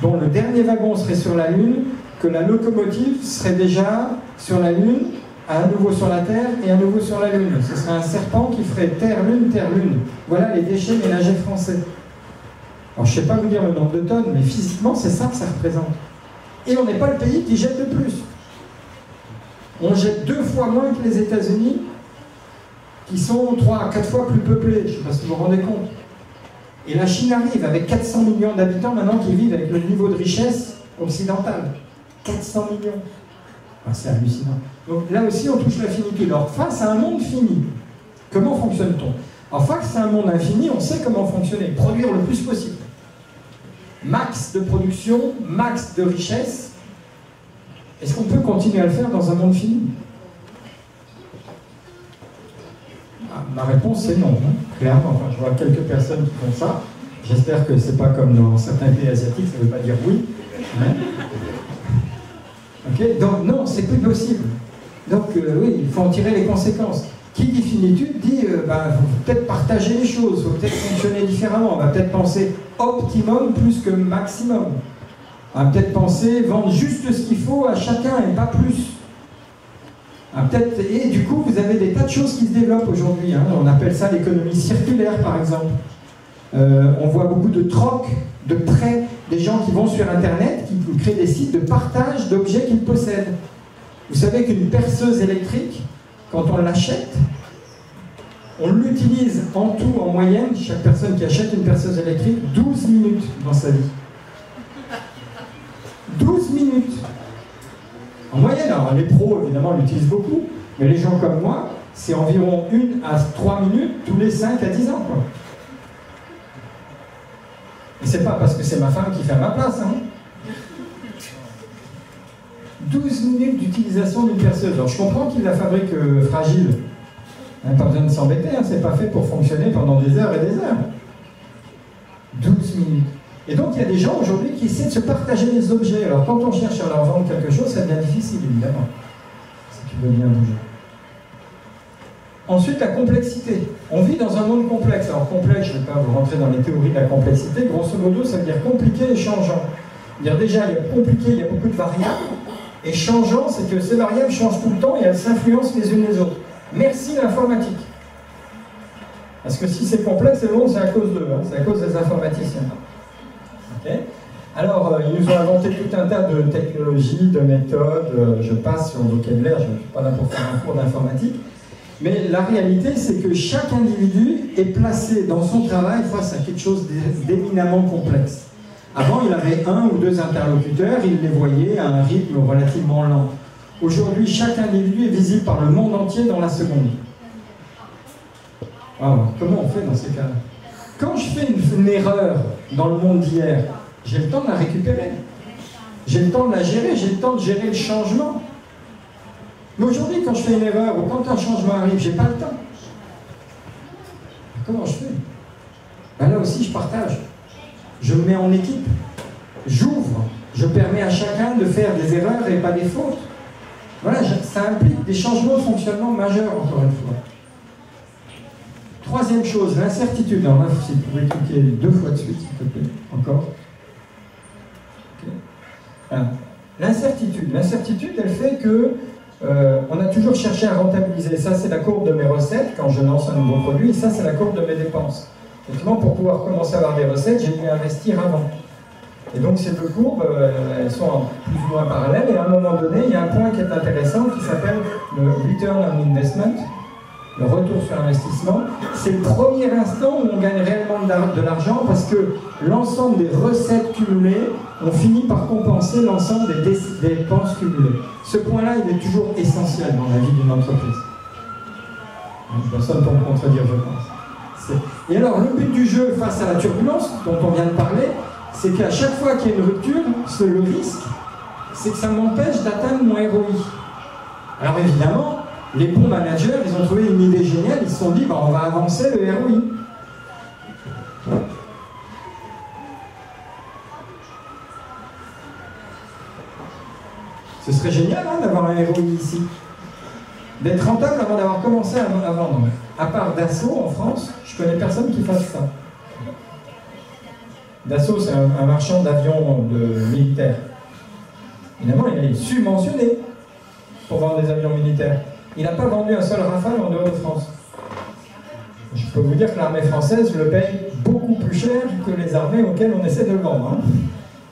dont le dernier wagon serait sur la Lune, que la locomotive serait déjà sur la Lune, à nouveau sur la Terre et à nouveau sur la Lune. Ce serait un serpent qui ferait Terre-Lune, Terre-Lune. Voilà les déchets ménagers français. Alors je ne sais pas vous dire le nombre de tonnes, mais physiquement c'est ça que ça représente. Et on n'est pas le pays qui jette le plus. On jette 2 fois moins que les États-Unis, qui sont 3 à 4 fois plus peuplés. Je ne sais pas si vous vous rendez compte. Et la Chine arrive avec 400 millions d'habitants maintenant qui vivent avec le niveau de richesse occidental. 400 millions. Ah, c'est hallucinant. Donc là aussi, on touche la finitude. Alors, face à un monde fini, comment fonctionne-t-on? Alors, face à un monde infini, on sait comment fonctionner. Produire le plus possible. Max de production, max de richesse. Est-ce qu'on peut continuer à le faire dans un monde fini? Ma réponse c'est non, hein, clairement. Enfin, je vois quelques personnes qui font ça. J'espère que c'est pas comme dans certains pays asiatiques, ça ne veut pas dire oui. Hein. Ok, donc non, c'est plus possible. Donc oui, il faut en tirer les conséquences. Qui dit finitude dit faut peut-être partager les choses, il faut peut-être fonctionner différemment. On va peut-être penser optimum plus que maximum. On va peut-être penser vendre juste ce qu'il faut à chacun et pas plus. Et du coup, vous avez des tas de choses qui se développent aujourd'hui. Hein. On appelle ça l'économie circulaire, par exemple. On voit beaucoup de trocs, de prêts, des gens qui vont sur Internet, qui créent des sites de partage d'objets qu'ils possèdent. Vous savez qu'une perceuse électrique, quand on l'achète, on l'utilise en tout, en moyenne, chaque personne qui achète une perceuse électrique, 12 minutes dans sa vie. 12 minutes. En moyenne, alors les pros évidemment l'utilisent beaucoup, mais les gens comme moi, c'est environ 1 à 3 minutes tous les 5 à 10 ans. Quoi. Et c'est pas parce que c'est ma femme qui fait à ma place. Hein. 12 minutes d'utilisation d'une perceuse. Alors je comprends qu'ils la fabriquent fragile. Hein, pas besoin de s'embêter, hein, c'est pas fait pour fonctionner pendant des heures et des heures. 12 minutes. Et donc il y a des gens aujourd'hui qui essaient de se partager les objets. Alors quand on cherche à leur vendre quelque chose, ça devient difficile évidemment, si tu veux bien bouger. Ensuite, la complexité. On vit dans un monde complexe. Alors complexe, je ne vais pas vous rentrer dans les théories de la complexité, grosso modo ça veut dire compliqué et changeant. C'est-à-dire déjà, il y a compliqué, il y a beaucoup de variables, et changeant, c'est que ces variables changent tout le temps et elles s'influencent les unes les autres. Merci l'informatique. Parce que si c'est complexe, c'est long, c'est à cause d'eux, hein, c'est à cause des informaticiens. Okay. Alors, ils nous ont inventé tout un tas de technologies, de méthodes, je passe sur le vocabulaire, je ne suis pas là pour faire un cours d'informatique, mais la réalité, c'est que chaque individu est placé dans son travail face à quelque chose d'éminemment complexe. Avant, il avait 1 ou 2 interlocuteurs, il les voyait à un rythme relativement lent. Aujourd'hui, chaque individu est visible par le monde entier dans la seconde. Alors, comment on fait dans ces cas-là? Quand je fais une erreur dans le monde d'hier, j'ai le temps de la récupérer. J'ai le temps de la gérer, j'ai le temps de gérer le changement. Mais aujourd'hui, quand je fais une erreur ou quand un changement arrive, j'ai pas le temps. Comment je fais? Ben là aussi, je partage. Je me mets en équipe. J'ouvre. Je permets à chacun de faire des erreurs et pas des fautes. Voilà, ça implique des changements de fonctionnement majeurs, encore une fois. Troisième chose, l'incertitude. Alors là, si vous pouvez cliquer 2 fois de suite, s'il te plaît. Encore. Okay. L'incertitude. L'incertitude, elle fait que on a toujours cherché à rentabiliser. Ça, c'est la courbe de mes recettes quand je lance un nouveau produit. Et ça, c'est la courbe de mes dépenses. Effectivement, pour pouvoir commencer à avoir des recettes, j'ai dû investir avant. Et donc ces deux courbes, elles sont plus ou moins parallèles, et à un moment donné, il y a un point qui est intéressant qui s'appelle le Return on Investment, le retour sur investissement. C'est le premier instant où on gagne réellement de l'argent parce que l'ensemble des recettes cumulées ont fini par compenser l'ensemble des dépenses cumulées. Ce point-là, il est toujours essentiel dans la vie d'une entreprise. Personne pour me contredire, je pense. Et alors, le but du jeu face à la turbulence, dont on vient de parler, c'est qu'à chaque fois qu'il y a une rupture, le risque, c'est que ça m'empêche d'atteindre mon ROI. Alors évidemment, les bons managers, ils ont trouvé une idée géniale, ils se sont dit, bah, on va avancer le ROI. Ce serait génial hein, d'avoir un ROI ici. D'être rentable avant d'avoir commencé à vendre. À part Dassault en France, je connais personne qui fasse ça. Dassault, c'est un marchand d'avions militaires. Évidemment, il est subventionné pour vendre des avions militaires. Il n'a pas vendu un seul Rafale en dehors de France. Je peux vous dire que l'armée française le paye beaucoup plus cher que les armées auxquelles on essaie de le vendre. Hein.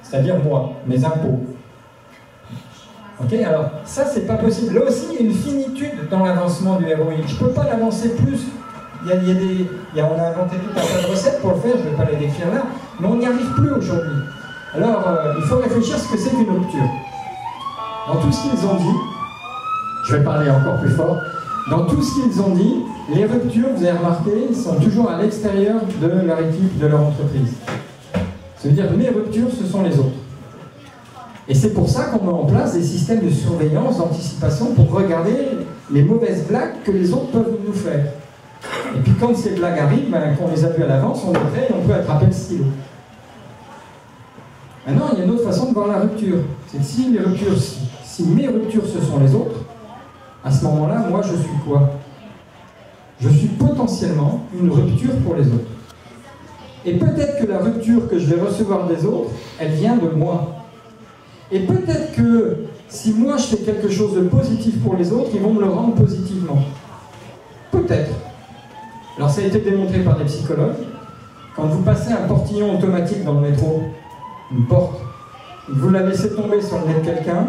C'est-à-dire moi, mes impôts. Ok, alors ça, c'est pas possible. Là aussi, il y a une finitude dans l'avancement du ROI. Je ne peux pas l'avancer plus. On a inventé tout un tas de recettes pour le faire, je ne vais pas les décrire là, mais on n'y arrive plus aujourd'hui. Alors, il faut réfléchir à ce que c'est qu'une rupture. Dans tout ce qu'ils ont dit, je vais parler encore plus fort, dans tout ce qu'ils ont dit, les ruptures, vous avez remarqué, sont toujours à l'extérieur de leur équipe, de leur entreprise. Ça veut dire que mes ruptures, ce sont les autres. Et c'est pour ça qu'on met en place des systèmes de surveillance, d'anticipation, pour regarder les mauvaises blagues que les autres peuvent nous faire. Et puis quand ces blagues arrivent, ben, qu'on les a vues à l'avance, on les crée et on peut attraper le stylo. Maintenant, il y a une autre façon de voir la rupture. C'est que si mes ruptures, ce sont les autres, à ce moment-là, moi, je suis quoi? Je suis potentiellement une rupture pour les autres. Et peut-être que la rupture que je vais recevoir des autres, elle vient de moi. Et peut-être que si moi je fais quelque chose de positif pour les autres, ils vont me le rendre positivement. Peut-être. Alors ça a été démontré par des psychologues. Quand vous passez un portillon automatique dans le métro, une porte, vous la laissez tomber sur le nez de quelqu'un,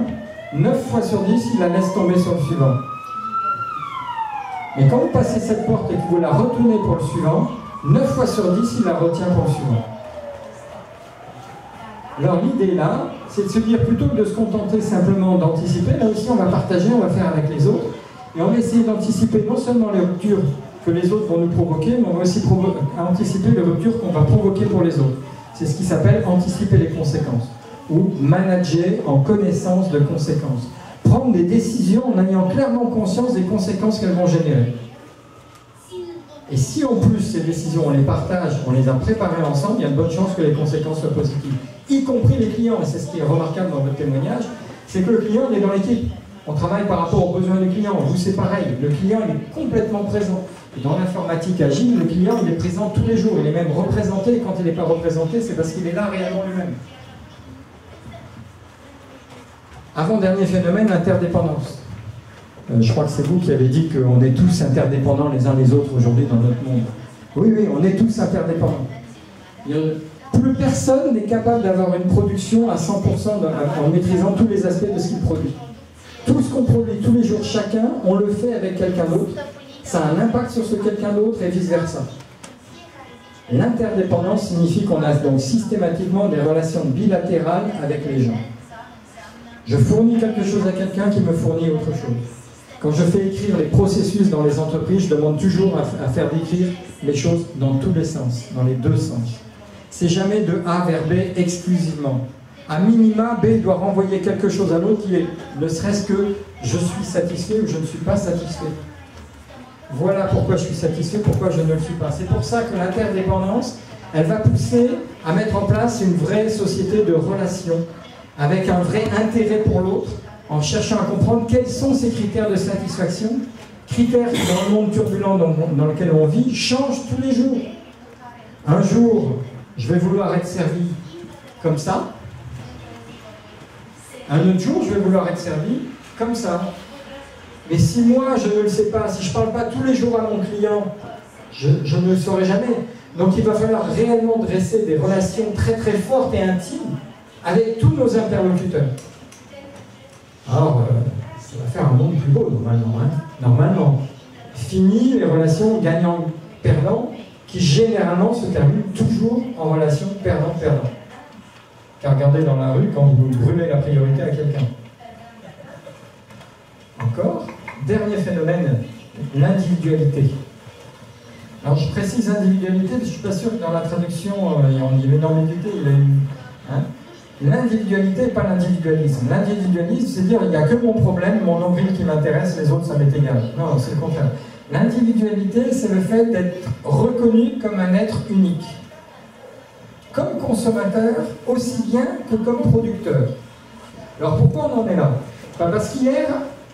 9 fois sur 10, il la laisse tomber sur le suivant. Mais quand vous passez cette porte et que vous la retenez pour le suivant, 9 fois sur 10, il la retient pour le suivant. Alors l'idée là, c'est de se dire, plutôt que de se contenter simplement d'anticiper, là aussi on va partager, on va faire avec les autres, et on va essayer d'anticiper non seulement les ruptures que les autres vont nous provoquer, mais on va aussi anticiper les ruptures qu'on va provoquer pour les autres. C'est ce qui s'appelle anticiper les conséquences, ou manager en connaissance de conséquences. Prendre des décisions en ayant clairement conscience des conséquences qu'elles vont générer. Et si en plus ces décisions, on les partage, on les a préparées ensemble, il y a de bonnes chances que les conséquences soient positives. Y compris les clients, et c'est ce qui est remarquable dans votre témoignage, c'est que le client il est dans l'équipe. On travaille par rapport aux besoins du client, vous c'est pareil, le client il est complètement présent. Et dans l'informatique agile, le client il est présent tous les jours, il est même représenté, et quand il n'est pas représenté, c'est parce qu'il est là réellement lui-même. Avant-dernier phénomène, l'interdépendance. Je crois que c'est vous qui avez dit qu'on est tous interdépendants les uns les autres aujourd'hui dans notre monde. Oui, oui, on est tous interdépendants. Plus personne n'est capable d'avoir une production à 100% en maîtrisant tous les aspects de ce qu'il produit. Tout ce qu'on produit tous les jours chacun, on le fait avec quelqu'un d'autre. Ça a un impact sur ce quelqu'un d'autre et vice-versa. L'interdépendance signifie qu'on a donc systématiquement des relations bilatérales avec les gens. Je fournis quelque chose à quelqu'un qui me fournit autre chose. Quand je fais écrire les processus dans les entreprises, je demande toujours à faire décrire les choses dans tous les sens, dans les deux sens. C'est jamais de A vers B exclusivement. À minima, B doit renvoyer quelque chose à l'autre qui est ne serait-ce que je suis satisfait ou je ne suis pas satisfait. Voilà pourquoi je suis satisfait, pourquoi je ne le suis pas. C'est pour ça que l'interdépendance, elle va pousser à mettre en place une vraie société de relations, avec un vrai intérêt pour l'autre, en cherchant à comprendre quels sont ces critères de satisfaction, critères qui, dans le monde turbulent dans lequel on vit, changent tous les jours. Un jour, je vais vouloir être servi comme ça. Un autre jour, je vais vouloir être servi comme ça. Mais si moi, je ne le sais pas, si je ne parle pas tous les jours à mon client, je ne le saurai jamais. Donc il va falloir réellement dresser des relations très très fortes et intimes avec tous nos interlocuteurs. Alors, ça va faire un monde plus beau, normalement. Hein. Normalement. Fini les relations gagnant-perdant, qui généralement se terminent toujours en relation perdant-perdant. Car regardez dans la rue quand vous brûlez la priorité à quelqu'un. Encore, dernier phénomène, l'individualité. Alors je précise individualité, parce que je ne suis pas sûr que dans la traduction, il y a une ambiguïté, il y a une... Hein. L'individualité n'est pas l'individualisme. L'individualisme, c'est dire, il n'y a que mon problème, mon nombril qui m'intéresse, les autres, ça m'est égal. Non, c'est le contraire. L'individualité, c'est le fait d'être reconnu comme un être unique. Comme consommateur, aussi bien que comme producteur. Alors pourquoi on en est là? Parce qu'hier,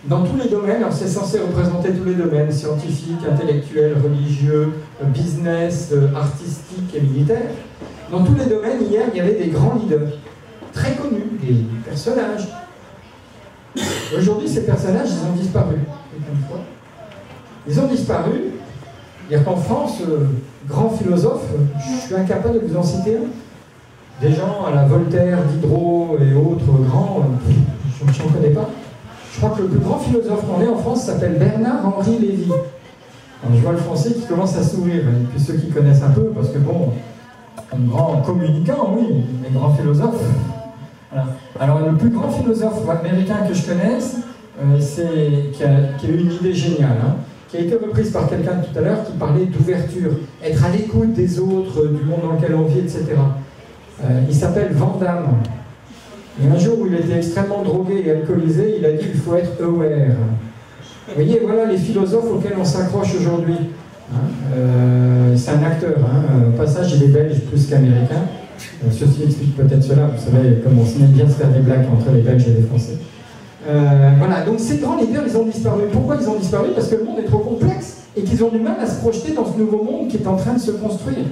dans tous les domaines, alors c'est censé représenter tous les domaines, scientifiques, intellectuels, religieux, business, artistique et militaire. Dans tous les domaines, hier, il y avait des grands leaders, très connus, des personnages. Aujourd'hui, ces personnages, ils ont disparu. Ils ont disparu. C'est-à-dire qu'en France, grands philosophes, je suis incapable de vous en citer un. Des gens à la Voltaire, Diderot et autres grands, je n'en connais pas. Je crois que le plus grand philosophe qu'on ait en France s'appelle Bernard-Henri Lévy. Alors, je vois le français qui commence à sourire, et puis ceux qui connaissent un peu, parce que bon, un grand communicant, oui, mais grand philosophe. Voilà. Alors le plus grand philosophe américain que je connaisse, qui a eu une idée géniale, hein, qui a été reprise par quelqu'un tout à l'heure qui parlait d'ouverture, être à l'écoute des autres, du monde dans lequel on vit, etc. Il s'appelle Van Damme. Et un jour où il était extrêmement drogué et alcoolisé, il a dit qu'il faut être aware. Vous voyez, voilà les philosophes auxquels on s'accroche aujourd'hui. Hein, c'est un acteur, hein, au passage il est belge plus qu'américain. Ceci explique peut-être cela, vous savez, comme on se met bien de faire des blagues entre les Belges et les Français. Voilà, donc ces grands leaders, ils ont disparu. Pourquoi ils ont disparu? Parce que le monde est trop complexe et qu'ils ont du mal à se projeter dans ce nouveau monde qui est en train de se construire.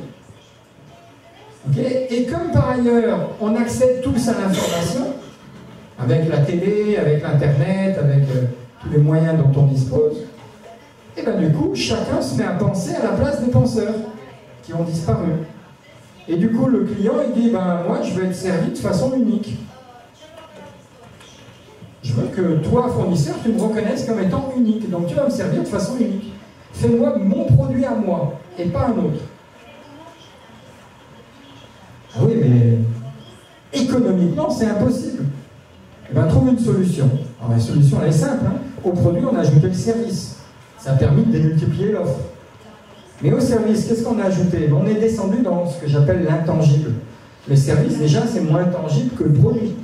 Okay? Et comme par ailleurs, on accède tous à l'information, avec la télé, avec l'internet, avec tous les moyens dont on dispose, et bien du coup, chacun se met à penser à la place des penseurs qui ont disparu. Et du coup, le client, il dit, ben moi, je veux être servi de façon unique. Je veux que toi, fournisseur, tu me reconnaisses comme étant unique. Donc tu vas me servir de façon unique. Fais-moi mon produit à moi, et pas un autre. Ah oui, mais économiquement, c'est impossible. Eh bien, trouve une solution. Alors la solution, elle est simple. Hein. Au produit, on a ajouté le service. Ça a permis de démultiplier l'offre. Mais au service, qu'est-ce qu'on a ajouté? On est descendu dans ce que j'appelle l'intangible. Le service, déjà, c'est moins tangible que le produit.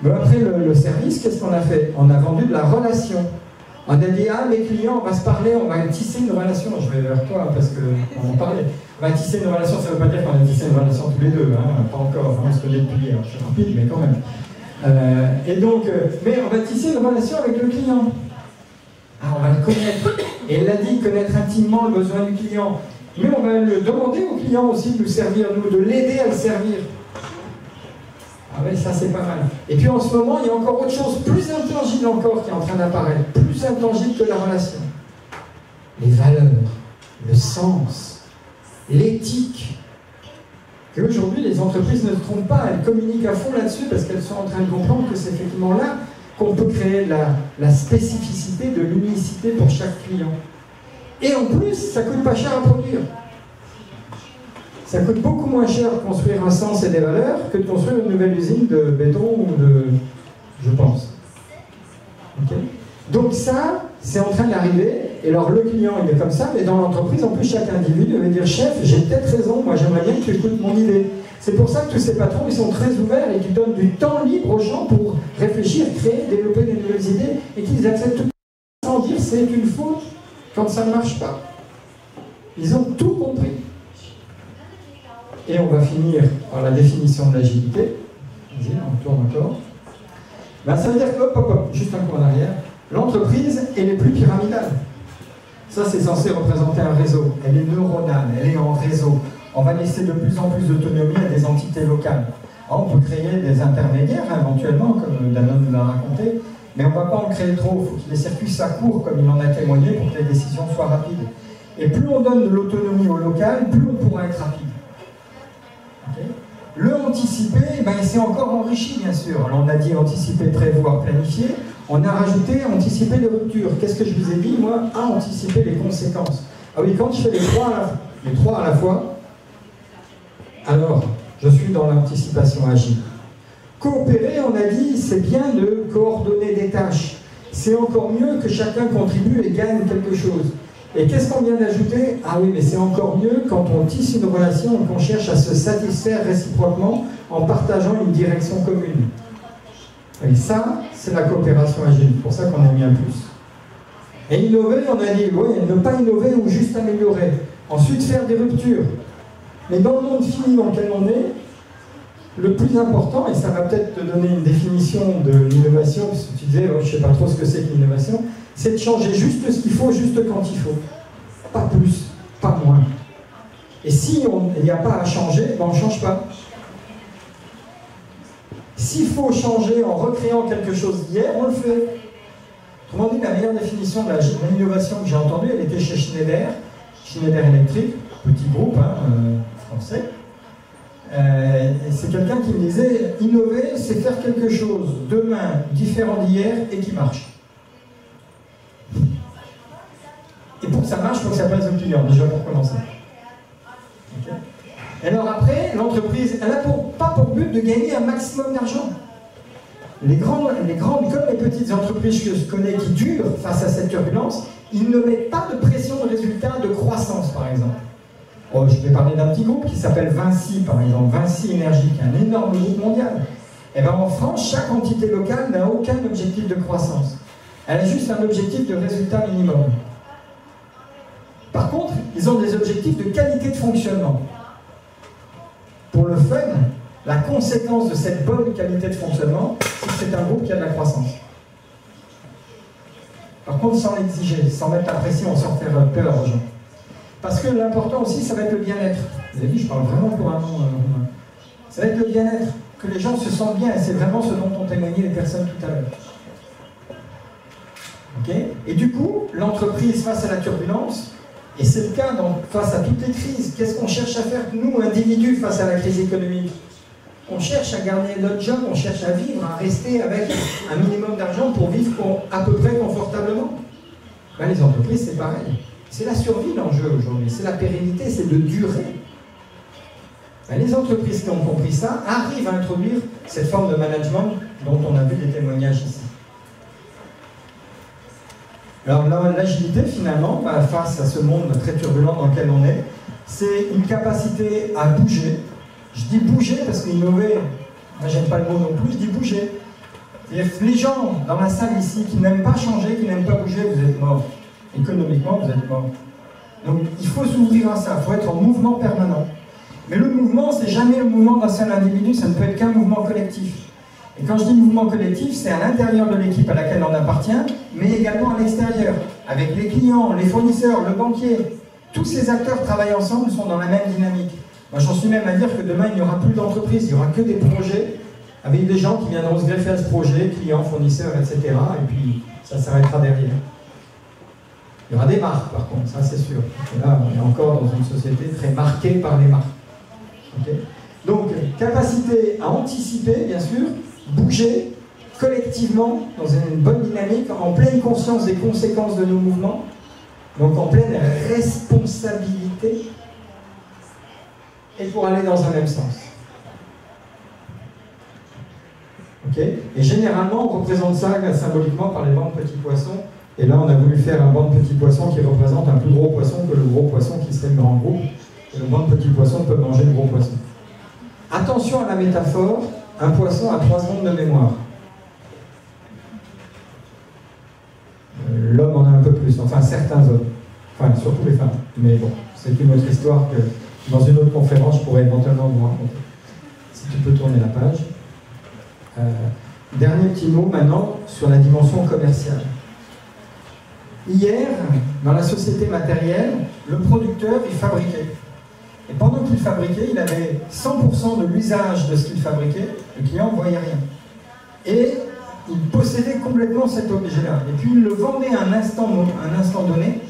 Mais après le service, qu'est-ce qu'on a fait? On a vendu de la relation. On a dit, ah, mes clients, on va se parler, on va tisser une relation. Je vais vers toi, parce qu'on en parlait. On va tisser une relation, ça ne veut pas dire qu'on a tissé une relation tous les deux, hein, pas encore, hein, on se connaît depuis, je suis rapide, mais quand même. Et donc, mais on va tisser une relation avec le client. Ah, on va le connaître. Et elle l'a dit, connaître intimement le besoin du client. Mais on va le demander au client aussi de nous servir, nous, de l'aider à le servir. Ah oui, ça c'est pas mal. Et puis en ce moment, il y a encore autre chose, plus intangible encore, qui est en train d'apparaître. Plus intangible que la relation. Les valeurs, le sens, l'éthique. Et aujourd'hui, les entreprises ne se trompent pas, elles communiquent à fond là-dessus parce qu'elles sont en train de comprendre que c'est effectivement là qu'on peut créer la spécificité, de l'unicité pour chaque client. Et en plus, ça coûte pas cher à produire. Ça coûte beaucoup moins cher de construire un sens et des valeurs que de construire une nouvelle usine de béton ou de... je pense. Okay. Donc ça, c'est en train d'arriver, et alors le client il est comme ça, mais dans l'entreprise, en plus chaque individu va dire « Chef, j'ai peut-être raison, moi j'aimerais bien que tu écoutes mon idée ». C'est pour ça que tous ces patrons, ils sont très ouverts et qu'ils donnent du temps libre aux gens pour réfléchir, créer, développer des nouvelles idées, et qu'ils acceptent tout sans dire « c'est une faute » quand ça ne marche pas. Ils ont tout compris. Et on va finir par la définition de l'agilité. Vas-y, on tourne encore. Ben, ça veut dire que, hop, juste un coup en arrière, l'entreprise, elle est plus pyramidale. Ça, c'est censé représenter un réseau. Elle est neuronale, elle est en réseau. On va laisser de plus en plus d'autonomie à des entités locales. Alors, on peut créer des intermédiaires, éventuellement, comme Danone nous l'a raconté, mais on ne va pas en créer trop. Il faut que les circuits s'accourent, comme il en a témoigné, pour que les décisions soient rapides. Et plus on donne de l'autonomie au local, plus on pourra être rapide. Okay. Le anticiper, ben, il s'est encore enrichi, bien sûr. Alors, on a dit anticiper, prévoir, planifier. On a rajouté anticiper les ruptures. Qu'est-ce que je vous ai dit, moi? Anticiper les conséquences. Ah oui, quand je fais les trois à la fois, alors, je suis dans l'anticipation agile. Coopérer, on a dit, c'est bien de coordonner des tâches. C'est encore mieux que chacun contribue et gagne quelque chose. Et qu'est-ce qu'on vient d'ajouter? Ah oui, mais c'est encore mieux quand on tisse une relation et qu'on cherche à se satisfaire réciproquement en partageant une direction commune. Et ça, c'est la coopération agile. C'est pour ça qu'on a mis un plus. Et innover, on a dit, oui, ne pas innover ou juste améliorer. Ensuite, faire des ruptures. Mais dans le monde fini dans lequel on est, le plus important, et ça va peut-être te donner une définition de l'innovation, parce que tu disais, oh, je ne sais pas trop ce que c'est que l'innovation, c'est de changer juste ce qu'il faut, juste quand il faut. Pas plus, pas moins. Et si il n'y a pas à changer, ben on ne change pas. S'il faut changer en recréant quelque chose d'hier, on le fait. Autrement dit, la meilleure définition de l'innovation que j'ai entendue, elle était chez Schneider Electric, petit groupe français. C'est quelqu'un qui me disait, innover, c'est faire quelque chose demain différent d'hier et qui marche. Et pour que ça marche, il faut que ça plaise aux clients, déjà pour commencer. Okay. Et alors après, l'entreprise, elle n'a pas pour but de gagner un maximum d'argent. Les grandes comme les petites entreprises que je connais qui durent face à cette turbulence, ils ne mettent pas de pression de résultat de croissance, par exemple. Oh, je vais parler d'un petit groupe qui s'appelle Vinci, par exemple, Vinci Énergie, qui est un énorme groupe mondial. Et bien en France, chaque entité locale n'a aucun objectif de croissance. Elle a juste un objectif de résultat minimum. Par contre, ils ont des objectifs de qualité de fonctionnement. Pour le fun, la conséquence de cette bonne qualité de fonctionnement, c'est que c'est un groupe qui a de la croissance. Par contre, sans l'exiger, sans mettre la pression, sans faire peur aux gens. Parce que l'important aussi, ça va être le bien-être. Vous avez vu, je parle vraiment couramment. Ça va être le bien-être, que les gens se sentent bien, et c'est vraiment ce dont ont témoigné les personnes tout à l'heure. Okay. Et du coup, l'entreprise face à la turbulence, et c'est le cas face à toutes les crises, qu'est-ce qu'on cherche à faire, nous, individus, face à la crise économique? On cherche à garder notre job, on cherche à vivre, à rester avec un minimum d'argent pour vivre à peu près confortablement. Ben, les entreprises, c'est pareil. C'est la survie l'enjeu aujourd'hui, c'est la pérennité, c'est de durer. Ben, les entreprises qui ont compris ça arrivent à introduire cette forme de management dont on a vu des témoignages ici. Alors l'agilité finalement, face à ce monde très turbulent dans lequel on est, c'est une capacité à bouger. Je dis bouger parce qu'innover, moi j'aime pas le mot non plus, je dis bouger. Les gens dans la salle ici qui n'aiment pas changer, qui n'aiment pas bouger, vous êtes morts. Économiquement, vous êtes morts. Donc il faut s'ouvrir à ça, il faut être en mouvement permanent. Mais le mouvement, c'est jamais le mouvement d'un seul individu, ça ne peut être qu'un mouvement collectif. Et quand je dis mouvement collectif, c'est à l'intérieur de l'équipe à laquelle on appartient, mais également à l'extérieur, avec les clients, les fournisseurs, le banquier. Tous ces acteurs travaillent ensemble, sont dans la même dynamique. Moi, j'en suis même à dire que demain, il n'y aura plus d'entreprise, il n'y aura que des projets, avec des gens qui viendront se greffer à ce projet, clients, fournisseurs, etc. Et puis, ça s'arrêtera derrière. Il y aura des marques, par contre, ça c'est sûr. Et là, on est encore dans une société très marquée par les marques. Okay. Donc, capacité à anticiper, bien sûr, bouger collectivement dans une bonne dynamique, en pleine conscience des conséquences de nos mouvements, donc en pleine responsabilité, et pour aller dans un même sens. Okay. Et généralement, on représente ça symboliquement par les bancs de petits poissons. Et là, on a voulu faire un banc de petits poissons qui représente un plus gros poisson que le gros poisson qui serait le grand groupe. Et le banc de petits poissons peut manger le gros poisson. Attention à la métaphore, un poisson a 3 secondes de mémoire. L'homme en a un peu plus, enfin certains hommes. Enfin, surtout les femmes. Mais bon, c'est une autre histoire que dans une autre conférence, je pourrais éventuellement vous raconter. Si tu peux tourner la page. Dernier petit mot maintenant sur la dimension commerciale. Hier, dans la société matérielle, le producteur, il fabriquait. Et pendant qu'il fabriquait, il avait 100% de l'usage de ce qu'il fabriquait, le client ne voyait rien. Et il possédait complètement cet objet-là. Et puis il le vendait à un instant donné,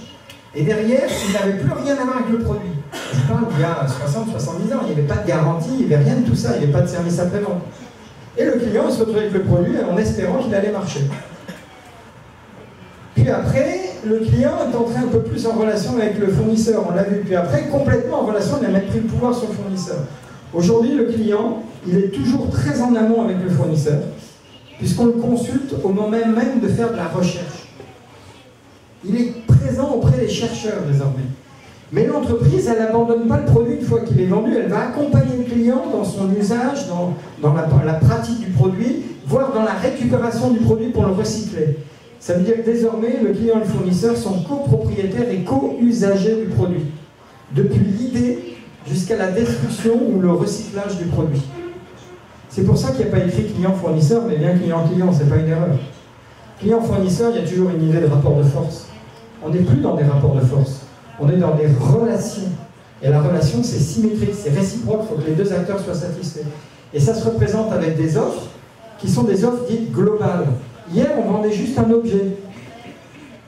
et derrière, il n'avait plus rien à voir avec le produit. Je parle d'il y a 60-70 ans, il n'y avait pas de garantie, il n'y avait rien de tout ça, il n'y avait pas de service après-vente. Et le client il se retrouve avec le produit en espérant qu'il allait marcher. Puis après, le client est entré un peu plus en relation avec le fournisseur, on l'a vu. Puis après, complètement en relation, il a même pris le pouvoir sur le fournisseur. Aujourd'hui, le client, il est toujours très en amont avec le fournisseur, puisqu'on le consulte au moment même de faire de la recherche. Il est présent auprès des chercheurs désormais. Mais l'entreprise, elle n'abandonne pas le produit une fois qu'il est vendu, elle va accompagner le client dans son usage, dans la pratique du produit, voire dans la récupération du produit pour le recycler. Ça veut dire que désormais, le client et le fournisseur sont copropriétaires et co-usagers du produit, depuis l'idée jusqu'à la destruction ou le recyclage du produit. C'est pour ça qu'il n'y a pas écrit client-fournisseur, mais bien client-client, c'est pas une erreur. Client-fournisseur, il y a toujours une idée de rapport de force. On n'est plus dans des rapports de force, on est dans des relations. Et la relation, c'est symétrique, c'est réciproque, il faut que les deux acteurs soient satisfaits. Et ça se représente avec des offres qui sont des offres dites globales. Hier, on vendait juste un objet.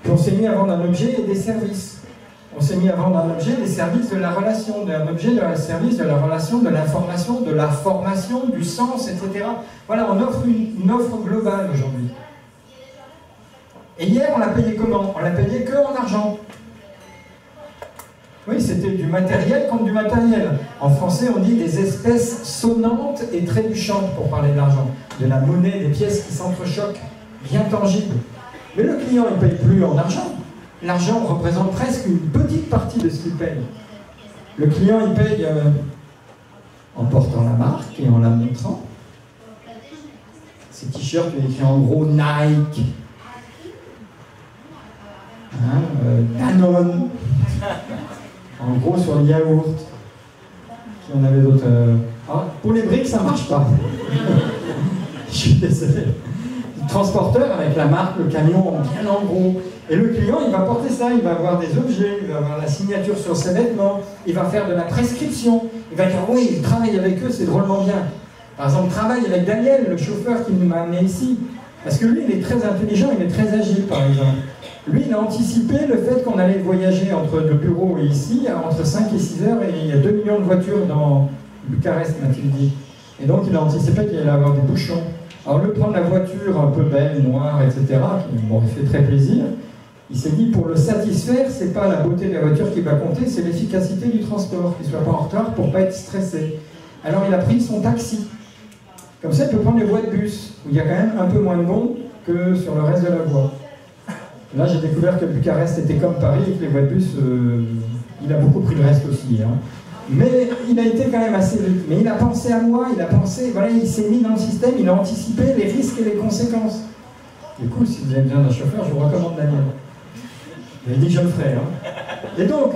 Puis on s'est mis à vendre un objet et des services. On s'est mis à vendre un objet, des services de la relation, un objet, de service, de la relation, de l'information, de la formation, du sens, etc. Voilà, on offre une offre globale aujourd'hui. Et hier, on l'a payé comment? On l'a payé que en argent. Oui, c'était du matériel contre du matériel. En français, on dit des espèces sonnantes et trébuchantes pour parler d'argent. De la monnaie, des pièces qui s'entrechoquent, bien tangibles. Mais le client, il ne paye plus en argent. L'argent représente presque une petite partie de ce qu'il paye. Le client, il paye en portant la marque et en la montrant. Ces t-shirts, il est écrit en gros Nike, Danone, en gros sur le yaourt. Qui en avait d'autres pour les briques, ça ne marche pas. Je suis désolé. Le transporteur avec la marque, le camion, bien en gros. Et le client, il va porter ça, il va avoir des objets, il va avoir la signature sur ses vêtements, il va faire de la prescription, il va dire oui, il travaille avec eux, c'est drôlement bien. Par exemple, travaille avec Daniel, le chauffeur qui m'a amené ici. Parce que lui, il est très intelligent, il est très agile, par exemple. Lui, il a anticipé le fait qu'on allait voyager entre le bureau et ici, entre 5 et 6 heures, et il y a 2 millions de voitures dans Bucarest, m'a-t-il dit. Et donc, il a anticipé qu'il allait avoir des bouchons. Alors, au lieu de prendre la voiture un peu belle, noire, etc., qui bon, il fait très plaisir, il s'est dit, pour le satisfaire, c'est pas la beauté de la voiture qui va compter, c'est l'efficacité du transport, qu'il ne soit pas en retard pour ne pas être stressé. Alors, il a pris son taxi. Comme ça, il peut prendre les voies de bus, où il y a quand même un peu moins de monde que sur le reste de la voie. Là, j'ai découvert que Bucarest était comme Paris et que les voies de bus, il a beaucoup pris le reste aussi. Hein. Mais il a été quand même assez vite. Mais il a pensé à moi, il a pensé, voilà, il s'est mis dans le système, il a anticipé les risques et les conséquences. Du coup, si vous avez besoin d'un chauffeur, je vous recommande Daniel. Il a dit, je le ferai. Hein. Et donc,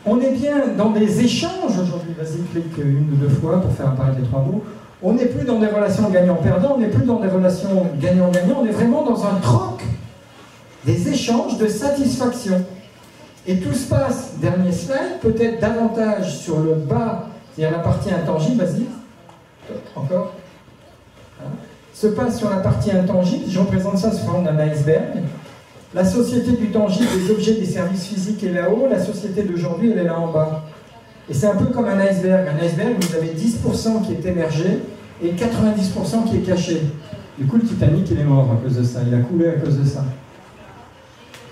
on est bien dans des échanges aujourd'hui. Vas-y, clique une ou deux fois pour faire apparaître les 3 mots. On n'est plus dans des relations gagnant-perdant, on n'est plus dans des relations gagnant-gagnant, on est vraiment dans un troc, des échanges de satisfaction. Et tout se passe, dernier slide, peut-être davantage sur le bas, c'est-à-dire la partie intangible, vas-y, encore, voilà. Se passe sur la partie intangible, je représente ça sous forme d'un iceberg. La société du tangible, des objets, des services physiques est là-haut, la société d'aujourd'hui, elle est là en bas. Et c'est un peu comme un iceberg. Un iceberg, vous avez 10% qui est émergé et 90% qui est caché. Du coup, le Titanic, il est mort à cause de ça. Il a coulé à cause de ça.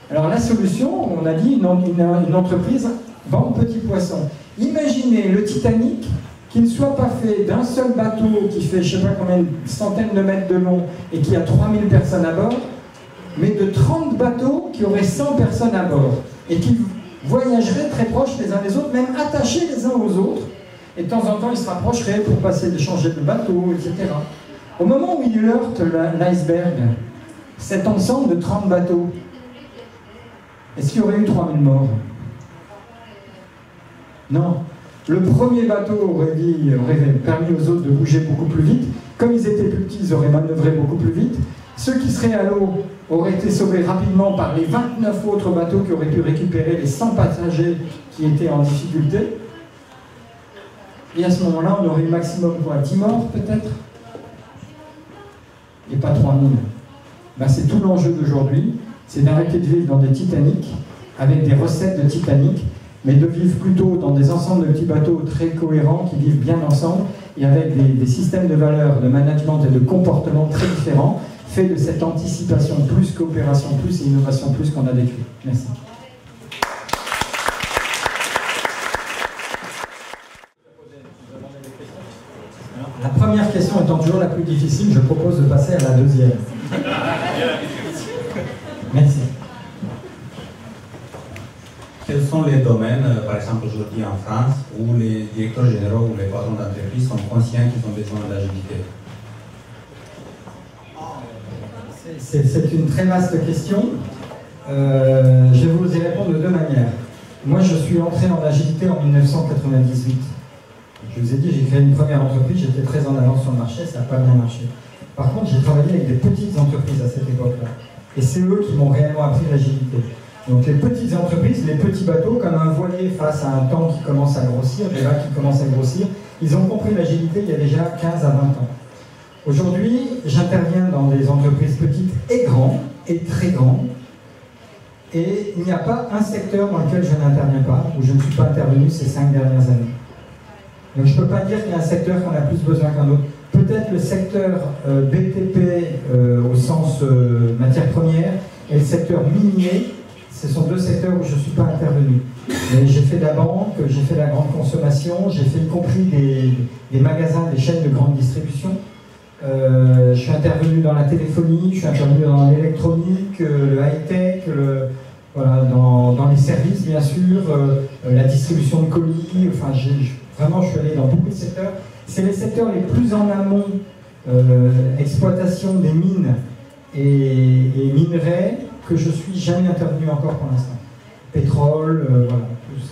Alors, la solution, on a dit, une entreprise vend petits poissons. Imaginez le Titanic qui ne soit pas fait d'un seul bateau qui fait je ne sais pas combien de centaines de mètres de long et qui a 3000 personnes à bord, mais de 30 bateaux qui auraient 100 personnes à bord et qui voyageraient très proches les uns des autres, même attachés les uns aux autres, et de temps en temps ils se rapprocheraient pour passer, changer de bateau, etc. Au moment où il heurte l'iceberg, cet ensemble de 30 bateaux, est-ce qu'il y aurait eu 3000 morts? Non. Le premier bateau aurait permis aux autres de bouger beaucoup plus vite. Comme ils étaient plus petits, ils auraient manœuvré beaucoup plus vite. Ceux qui seraient à l'eau auraient été sauvés rapidement par les 29 autres bateaux qui auraient pu récupérer les 100 passagers qui étaient en difficulté. Et à ce moment-là, on aurait eu maximum quoi, 10 morts peut-être? Et pas 3000. Ben, c'est tout l'enjeu d'aujourd'hui, c'est d'arrêter de vivre dans des Titanic, avec des recettes de Titanic, mais de vivre plutôt dans des ensembles de petits bateaux très cohérents qui vivent bien ensemble et avec des systèmes de valeurs, de management et de comportement très différents, fait de cette anticipation plus coopération plus et innovation plus qu'on a décrit. Merci. La première question étant toujours la plus difficile, je propose de passer à la deuxième. Merci. Quels sont les domaines, par exemple aujourd'hui en France, où les directeurs généraux ou les patrons d'entreprise sont conscients qu'ils ont besoin d'agilité? C'est une très vaste question. Je vais vous y répondre de deux manières. Moi, je suis entré en agilité en 1998. Je vous ai dit, j'ai créé une première entreprise, j'étais très en avance sur le marché, ça n'a pas bien marché. Par contre, j'ai travaillé avec des petites entreprises à cette époque-là. Et c'est eux qui m'ont réellement appris l'agilité. Donc les petites entreprises, les petits bateaux, comme un voilier face à un temps qui commence à grossir, des vagues qui commencent à grossir, ils ont compris l'agilité il y a déjà 15 à 20 ans. Aujourd'hui, j'interviens dans des entreprises petites et grandes, et très grandes, et il n'y a pas un secteur dans lequel je n'interviens pas, où je ne suis pas intervenu ces 5 dernières années. Donc je ne peux pas dire qu'il y a un secteur qu'on a plus besoin qu'un autre. Peut-être le secteur BTP au sens matière première et le secteur minier, ce sont deux secteurs où je ne suis pas intervenu. Mais j'ai fait de la banque, j'ai fait de la grande consommation, j'ai fait y compris des magasins, des chaînes de grande distribution. Je suis intervenu dans la téléphonie, je suis intervenu dans l'électronique, le high-tech, voilà, dans les services bien sûr, la distribution de colis, enfin vraiment je suis allé dans beaucoup de secteurs. C'est les secteurs les plus en amont, exploitation des mines et minerais, que je suis jamais intervenu encore pour l'instant. Pétrole, voilà,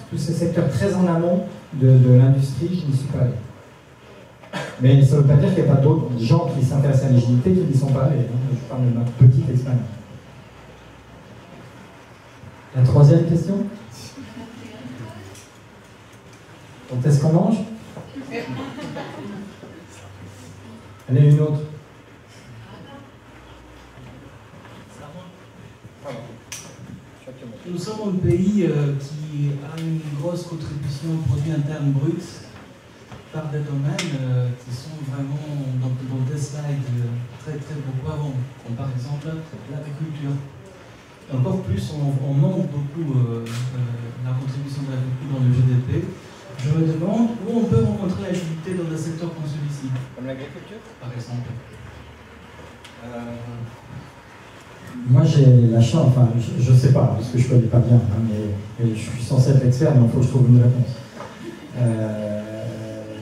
tous ces secteurs très en amont de l'industrie, je n'y suis pas allé. Mais ça ne veut pas dire qu'il n'y a pas d'autres gens qui s'intéressent à l'agilité qui n'y sont pas allés. Je parle de ma petite expérience. La troisième question. Quand est-ce qu'on mange? Allez, une autre. Nous sommes un pays qui a une grosse contribution au produit interne brut par des domaines qui sont vraiment dans des slides très beaucoup avant, comme par exemple l'agriculture. Encore plus, on manque beaucoup la contribution de l'agriculture dans le GDP. Je me demande où on peut rencontrer l'agilité dans des secteurs comme celui-ci. Comme l'agriculture, par exemple. Moi j'ai la chance, enfin je ne sais pas, parce que je ne connais pas bien, hein, mais je suis censé être expert, donc il faut que je trouve une réponse.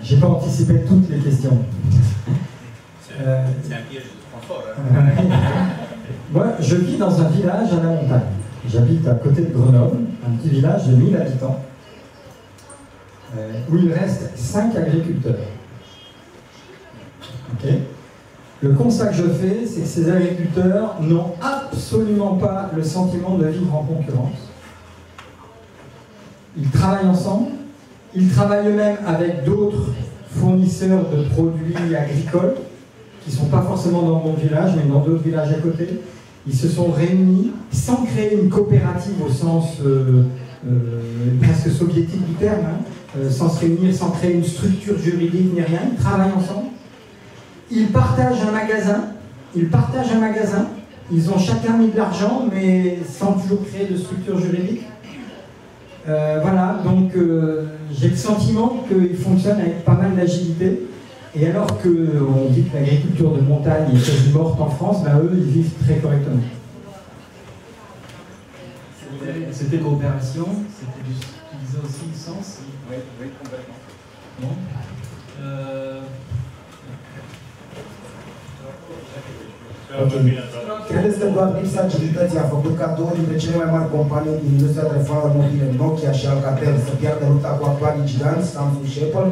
Je n'ai pas anticipé toutes les questions. c'est un piège de transport. Hein. Moi je vis dans un village à la montagne. J'habite à côté de Grenoble, un petit village de 1000 habitants, où il reste 5 agriculteurs. Okay. Le constat que je fais, c'est que ces agriculteurs n'ont absolument pas le sentiment de vivre en concurrence. Ils travaillent ensemble, ils travaillent eux-mêmes avec d'autres fournisseurs de produits agricoles qui ne sont pas forcément dans mon village, mais dans d'autres villages à côté. Ils se sont réunis sans créer une coopérative au sens presque soviétique du terme, hein, sans se réunir, sans créer une structure juridique ni rien. Ils travaillent ensemble. Ils partagent un magasin, ils ont chacun mis de l'argent, mais sans toujours créer de structure juridique. Voilà, donc j'ai le sentiment qu'ils fonctionnent avec pas mal d'agilité. Et alors qu'on dit que l'agriculture de montagne est quasi morte en France, ben eux, ils vivent très correctement. C'était coopération, tu disais aussi le sens. Oui, complètement. Bon. Credeți că doar lipsa agilității a făcut ca două dintre cele mai mari companii din industria telefonelor mobile, Nokia și Alcatel, să piardă lupta cu actualii giganți, Samsung și Apple?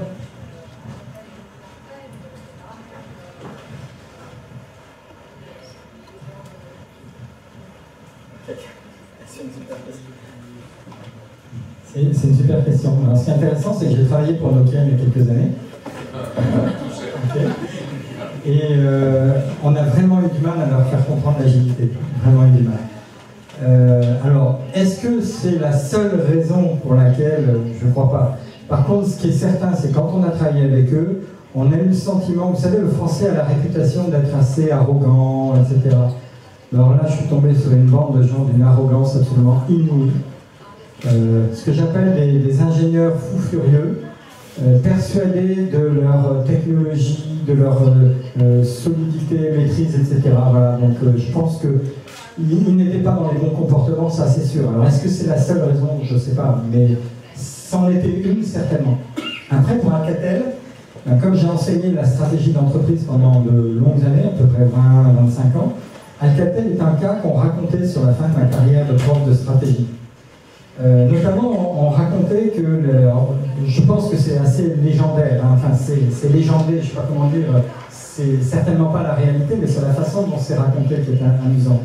C'est une super question. Alors, ce qui est intéressant, c'est que j'ai travaillé pour Nokia il y a quelques années. Okay. Et on a vraiment eu du mal à leur faire comprendre l'agilité. Vraiment eu du mal. Alors, est-ce que c'est la seule raison pour laquelle, je ne crois pas. Par contre, ce qui est certain, c'est quand on a travaillé avec eux, on a eu le sentiment, vous savez, le français a la réputation d'être assez arrogant, etc. Alors là, je suis tombé sur une bande de gens d'une arrogance absolument inouïe. Ce que j'appelle des ingénieurs fous furieux, persuadés de leur technologie, de leur solidité, maîtrise, etc. Voilà, donc je pense qu'ils n'étaient pas dans les bons comportements, ça c'est sûr. Alors est-ce que c'est la seule raison? Je ne sais pas, mais c'en était une certainement. Après, pour Alcatel, comme j'ai enseigné la stratégie d'entreprise pendant de longues années, à peu près 20-25 ans, Alcatel est un cas qu'on racontait sur la fin de ma carrière de prof de stratégie. Notamment, on racontait que, je pense que c'est assez légendaire, hein, enfin c'est légendé, je ne sais pas comment dire, c'est certainement pas la réalité, mais c'est la façon dont c'est raconté qui est amusant.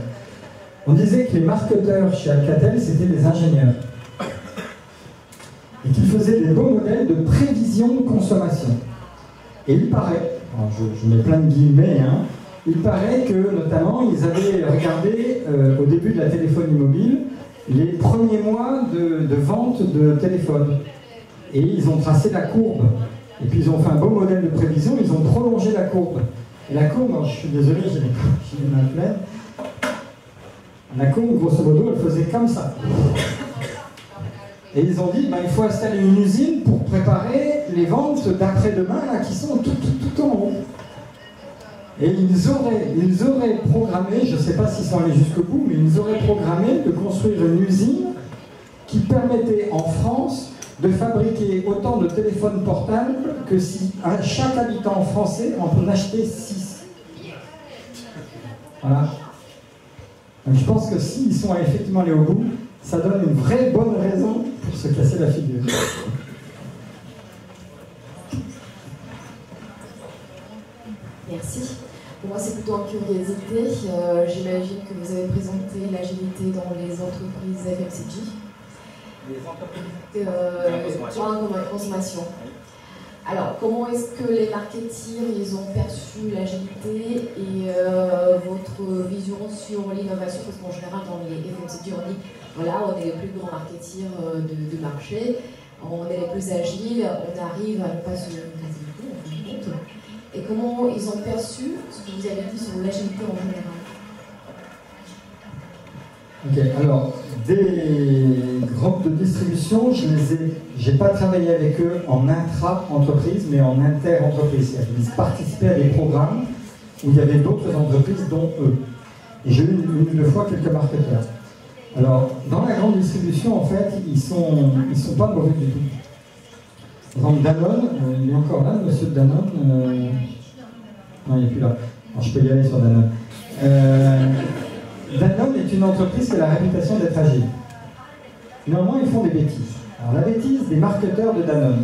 On disait que les marketeurs chez Alcatel, c'était des ingénieurs. Et qu'ils faisaient des beaux modèles de prévision de consommation. Et il paraît, alors je mets plein de guillemets, hein, il paraît que notamment ils avaient regardé au début de la téléphonie mobile les premiers mois de vente de téléphone. Et ils ont tracé la courbe. Et puis ils ont fait un beau modèle de prévision, ils ont prolongé la courbe. Et la courbe, je suis désolé, j'ai les mains pleines. La courbe, grosso modo, elle faisait comme ça. Et ils ont dit, il faut installer une usine pour préparer les ventes d'après-demain qui sont tout en haut. Et ils auraient programmé, je ne sais pas s'ils sont allés jusqu'au bout, mais ils auraient programmé de construire une usine qui permettait en France de fabriquer autant de téléphones portables que si chaque habitant français en achetait 6. Voilà. Donc je pense que s'ils sont effectivement allés au bout, ça donne une vraie bonne raison pour se casser la figure. Merci. Pour moi, c'est plutôt en curiosité. J'imagine que vous avez présenté l'agilité dans les entreprises FMCG. Les entreprises de consommation. Alors, comment est-ce que les marketeers ils ont perçu l'agilité et votre vision sur l'innovation? Parce qu'en général, dans les FMCG, on dit voilà, on est les plus grands marketeers du marché, on est les plus agiles, on arrive à ne pas se casser le cou, en fin de compte. Et comment ils ont perçu ce que vous avez dit sur l'agilité en général? Ok, alors, des groupes de distribution, j'ai pas travaillé avec eux en intra-entreprise, mais en inter-entreprise. Ils participaient à des programmes où il y avait d'autres entreprises, dont eux. Et j'ai eu une ou deux fois quelques marketeurs. Alors, dans la grande distribution, en fait, ils sont pas mauvais du tout. Par exemple, Danone, il est encore là, monsieur de Danone. Non, il n'est plus là. Alors, je peux y aller sur Danone. Danone est une entreprise qui a la réputation d'être agile. Normalement, ils font des bêtises. Alors, la bêtise des marketeurs de Danone.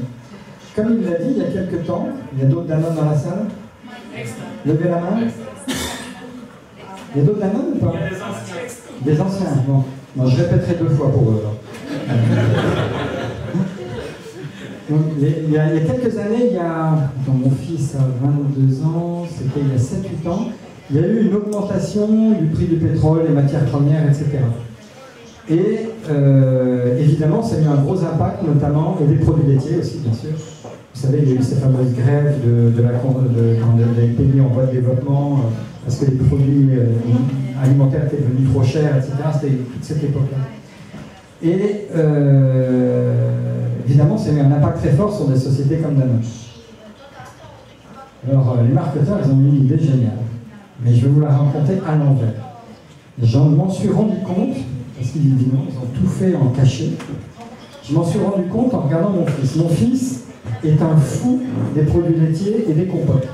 Comme il l'a dit il y a quelques temps, il y a d'autres Danone dans la salle? Levez la main. Il y a d'autres Danone ou pas? Des anciens. Bon. Non, je répéterai 2 fois pour eux. Donc, il y a quelques années, quand mon fils a 22 ans, c'était il y a 7-8 ans, il y a eu une augmentation du prix du pétrole, des matières premières, etc. Et évidemment, ça a eu un gros impact, notamment, et des produits laitiers aussi, bien sûr. Vous savez, il y a eu ces fameuses grèves des pays en voie de développement, parce que les produits alimentaires étaient devenus trop chers, etc. C'était toute cette époque-là. Et évidemment, ça a eu un impact très fort sur des sociétés comme Danone. Alors, les marketeurs, ils ont eu une idée géniale. Mais je vais vous la raconter à l'envers. J'en m'en suis rendu compte, parce qu'ils ont tout fait en cachet. Je m'en suis rendu compte en regardant mon fils. Mon fils est un fou des produits laitiers et des compotes.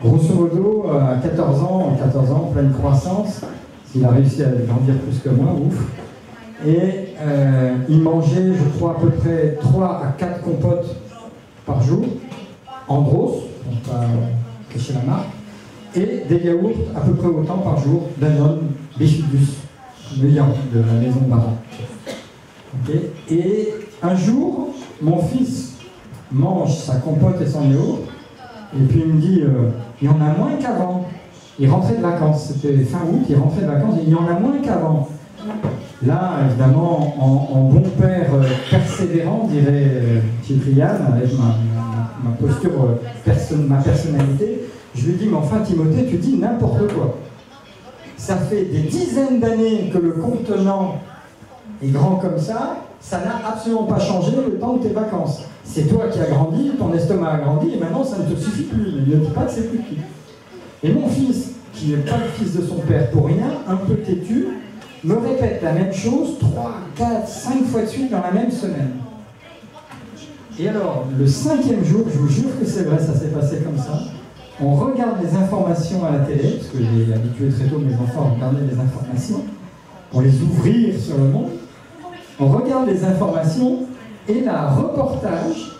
Grosso modo, à 14 ans, en pleine croissance, s'il a réussi à grandir plus que moi, ouf. Et il mangeait, je crois, à peu près 3 à 4 compotes par jour, en grosse, pour ne pas cacher la marque, et des yaourts à peu près autant par jour, Danone, Bichibus, le yaourt de la maison Baran. Okay. Et un jour, mon fils mange sa compote et son yaourt, et puis il me dit, il y en a moins qu'avant. Il rentrait de vacances, c'était fin août, il rentrait de vacances, et il y en a moins qu'avant. Là, évidemment, en bon père persévérant, dirait Cyprien, avec ma posture, ma personnalité, je lui dis, mais enfin Timothée, tu dis n'importe quoi. Ça fait des dizaines d'années que le contenant est grand comme ça n'a absolument pas changé le temps de tes vacances. C'est toi qui as grandi, ton estomac a grandi, et maintenant ça ne te suffit plus. Ne dis pas que c'est plus petit. Et mon fils, qui n'est pas le fils de son père pour rien, un peu têtu, me répète la même chose 3, 4, 5 fois de suite dans la même semaine. Et alors, le 5e jour, je vous jure que c'est vrai, ça s'est passé comme ça, on regarde les informations à la télé, parce que j'ai habitué très tôt mes enfants à regarder les informations, pour les ouvrir sur le monde. On regarde les informations, et là, reportage,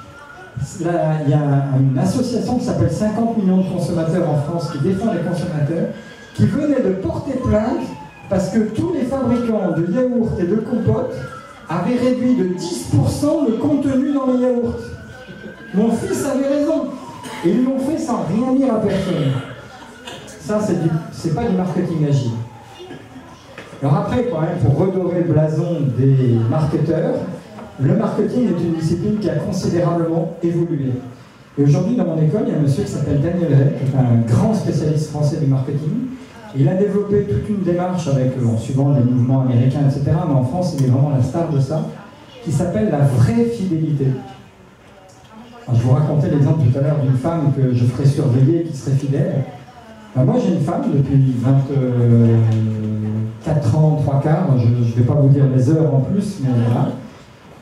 là, il y a une association qui s'appelle 50 millions de consommateurs en France, qui défend les consommateurs, qui venait de porter plainte parce que tous les fabricants de yaourts et de compotes avaient réduit de 10% le contenu dans les yaourts. Mon fils avait raison. Et ils l'ont fait sans rien dire à personne. Ça, c'est pas du marketing agile. Alors après, quand même, pour redorer le blason des marketeurs, le marketing est une discipline qui a considérablement évolué. Et aujourd'hui, dans mon école, il y a un monsieur qui s'appelle Daniel Ray, qui est un grand spécialiste français du marketing. Il a développé toute une démarche avec, en suivant les mouvements américains, etc. Mais en France, il est vraiment la star de ça, qui s'appelle la vraie fidélité. Alors, je vous racontais l'exemple tout à l'heure d'une femme que je ferais surveiller, qui serait fidèle. Alors, moi, j'ai une femme depuis 24 ans, 3/4. Je ne vais pas vous dire les heures en plus, mais voilà.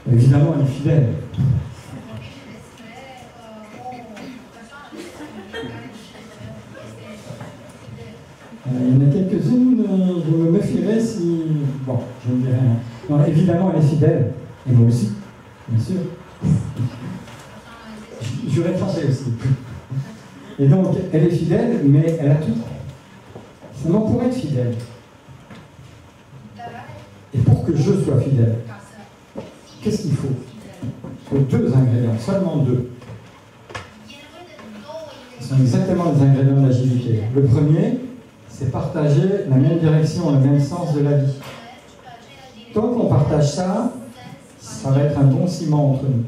Évidemment, elle est fidèle. Il y en a quelques-unes, vous me méfierez si... Bon, je ne dirai rien. Non, évidemment, elle est fidèle. Et moi aussi, bien sûr. Je vais trancher aussi. Et donc, elle est fidèle, mais elle a tout. Seulement pour être fidèle. Et pour que je sois fidèle, qu'est-ce qu'il faut? Il faut 2 ingrédients, seulement 2. Ce sont exactement les ingrédients de l'agilité. Le premier, c'est partager la même direction, le même sens de la vie. Tant qu'on partage ça, ça va être un bon ciment entre nous.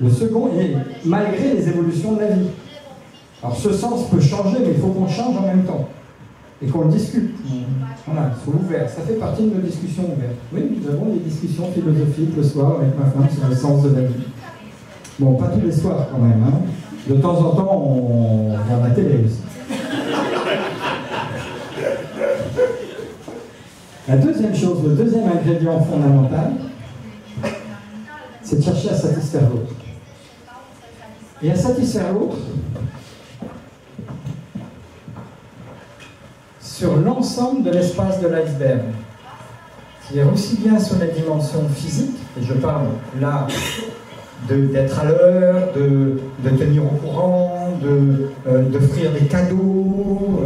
Le second est malgré les évolutions de la vie. Alors ce sens peut changer, mais il faut qu'on change en même temps. Et qu'on le discute. Voilà, il faut ouvert. Ça fait partie de nos discussions ouvertes. Oui, nous avons des discussions philosophiques le soir avec ma femme sur le sens de la vie. Bon, pas tous les soirs quand même. Hein. De temps en temps, on regarde la télé aussi. La deuxième chose, le deuxième ingrédient fondamental, c'est de chercher à satisfaire l'autre. Et à satisfaire l'autre sur l'ensemble de l'espace de l'iceberg. C'est-à-dire aussi bien sur les dimensions physiques, et je parle là d'être à l'heure, de tenir au courant, d'offrir des cadeaux,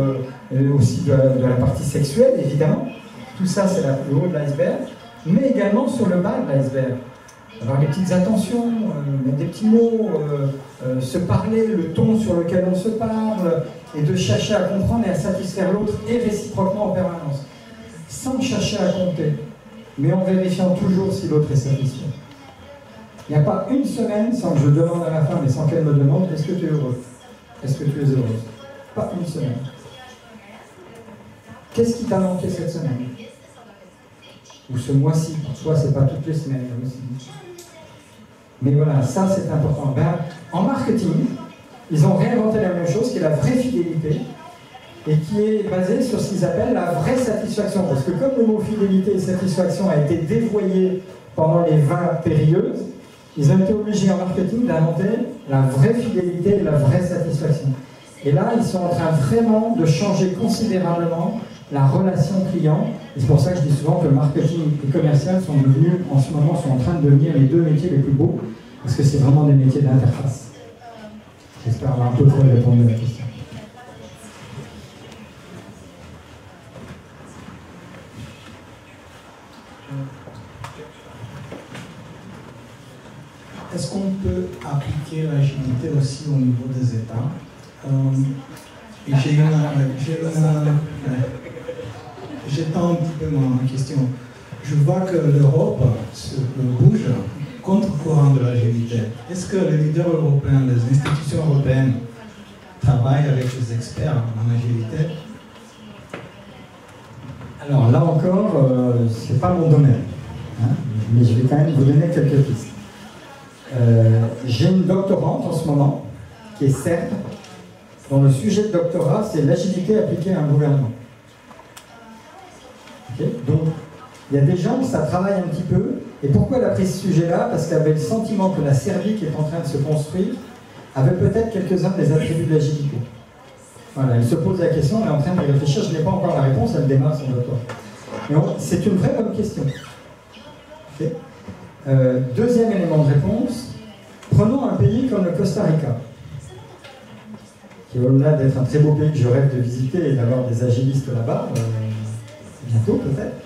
aussi de la partie sexuelle, évidemment. Tout ça, c'est le haut de l'iceberg, mais également sur le bas de l'iceberg. Avoir des petites attentions, mettre des petits mots, se parler, le ton sur lequel on se parle, et de chercher à comprendre et à satisfaire l'autre, et réciproquement en permanence. Sans chercher à compter, mais en vérifiant toujours si l'autre est satisfait. Il n'y a pas une semaine sans que je demande à ma femme et sans qu'elle me demande « Est-ce que tu es heureux? Est-ce que tu es heureuse ?» Pas une semaine. Qu'est-ce qui t'a manqué cette semaine? Ou ce mois-ci? Pour soi, ce n'est pas toutes les semaines aussi. Mais voilà, ça c'est important. Ben, en marketing, ils ont réinventé la même chose, qui est la vraie fidélité, et qui est basée sur ce qu'ils appellent la vraie satisfaction. Parce que comme le mot fidélité et satisfaction a été dévoyé pendant les 20 périlleuses, ils ont été obligés en marketing d'inventer la vraie fidélité et la vraie satisfaction. Et là, ils sont en train vraiment de changer considérablement la relation client. Et c'est pour ça que je dis souvent que le marketing et commercial sont devenus, en ce moment, sont en train de devenir les 2 métiers les plus beaux, parce que c'est vraiment des métiers d'interface. J'espère avoir un peu trop répondu à la question. Est-ce qu'on peut appliquer l'agilité aussi au niveau des États? j'étends un petit peu ma question. Je vois que l'Europe bouge contre-courant de l'agilité. Est-ce que les leaders européens, les institutions européennes travaillent avec les experts en agilité? Alors là encore, c'est pas mon domaine, hein, mais je vais quand même vous donner quelques pistes. J'ai une doctorante en ce moment, qui est serbe, dont le sujet de doctorat, c'est l'agilité appliquée à un gouvernement. Okay, donc, il y a des gens, ça travaille un petit peu. Et pourquoi elle a pris ce sujet-là? Parce qu'elle avait le sentiment que la Serbie, qui est en train de se construire, avait peut-être quelques-uns des attributs de l'agilité. Voilà, elle se pose la question, elle est en train de réfléchir, je n'ai pas encore la réponse, elle démarre son doctorat. C'est une vraie bonne question. Okay. Deuxième élément de réponse, prenons un pays comme le Costa Rica, qui au-delà d'être un très beau pays que je rêve de visiter et d'avoir des agilistes là-bas, bientôt peut-être.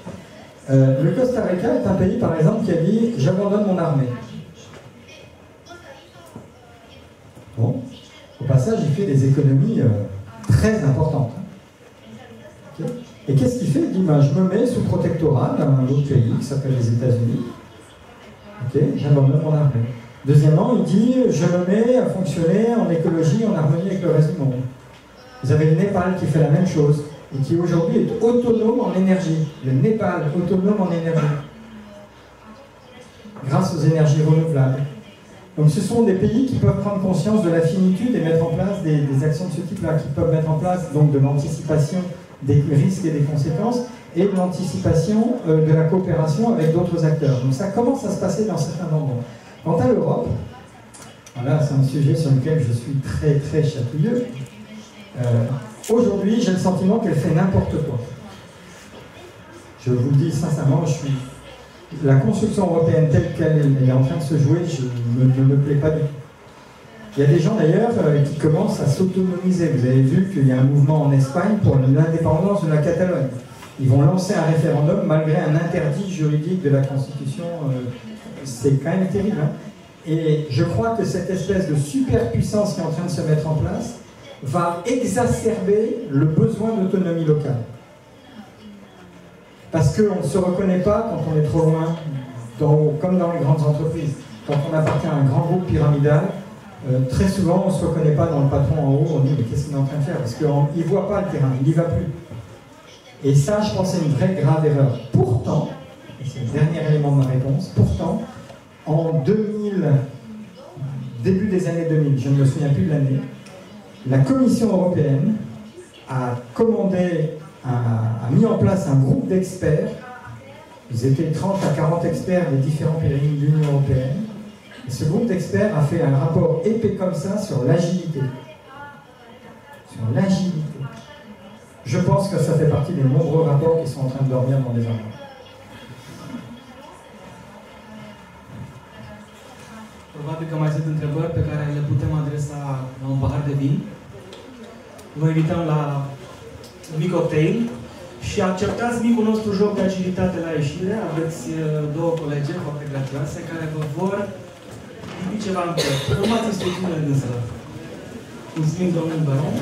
Le Costa Rica est un pays, par exemple, qui a dit « j'abandonne mon armée ». Bon, au passage, il fait des économies très importantes. Okay. Et qu'est-ce qu'il fait? Il dit ben, « je me mets sous protectorat d'un autre pays qui s'appelle les États-Unis. Okay, j'abandonne mon armée ». Deuxièmement, il dit « je me mets à fonctionner en écologie, en harmonie avec le reste du monde ». Vous avez le Népal qui fait la même chose et qui aujourd'hui est autonome en énergie. Le Népal, autonome en énergie. Grâce aux énergies renouvelables. Donc ce sont des pays qui peuvent prendre conscience de la finitude et mettre en place des actions de ce type-là, qui peuvent mettre en place donc de l'anticipation des risques et des conséquences et de l'anticipation de la coopération avec d'autres acteurs. Donc ça commence à se passer dans certains endroits. Quant à l'Europe, voilà, c'est un sujet sur lequel je suis très très chatouilleux. Aujourd'hui, j'ai le sentiment qu'elle fait n'importe quoi. Je vous le dis sincèrement, la construction européenne telle qu'elle est en train de se jouer, ne me plaît pas du tout. Il y a des gens d'ailleurs qui commencent à s'autonomiser. Vous avez vu qu'il y a un mouvement en Espagne pour l'indépendance de la Catalogne. Ils vont lancer un référendum malgré un interdit juridique de la Constitution. C'est quand même terrible. Hein. Et je crois que cette espèce de superpuissance qui est en train de se mettre en place va exacerber le besoin d'autonomie locale. Parce qu'on ne se reconnaît pas quand on est trop loin, comme dans les grandes entreprises. Quand on appartient à un grand groupe pyramidal, très souvent on ne se reconnaît pas dans le patron en haut, on dit mais qu'est-ce qu'il est en train de faire? Parce qu'il ne voit pas le terrain, il n'y va plus. Et ça, je pense, c'est une vraie grave erreur. Pourtant, et c'est le dernier élément de ma réponse, pourtant, en 2000, début des années 2000, je ne me souviens plus de l'année, la Commission européenne a mis en place un groupe d'experts. Ils étaient 30 à 40 experts des différents pays de l'Union européenne. Et ce groupe d'experts a fait un rapport épais comme ça sur l'agilité. Sur l'agilité. Je pense que ça fait partie des nombreux rapports qui sont en train de dormir dans les armoires. Probabil că mai sunt întrebări pe care le putem adresa la un pahar de vin. Vă invităm la un mic cocktail și acceptați micul nostru joc de agilitate la ieșire. Aveți două colege foarte gracioase care vă vor lipi ceva în piept. Urmați instrucțiunile dânselor. Mulțumim, domnul Baron.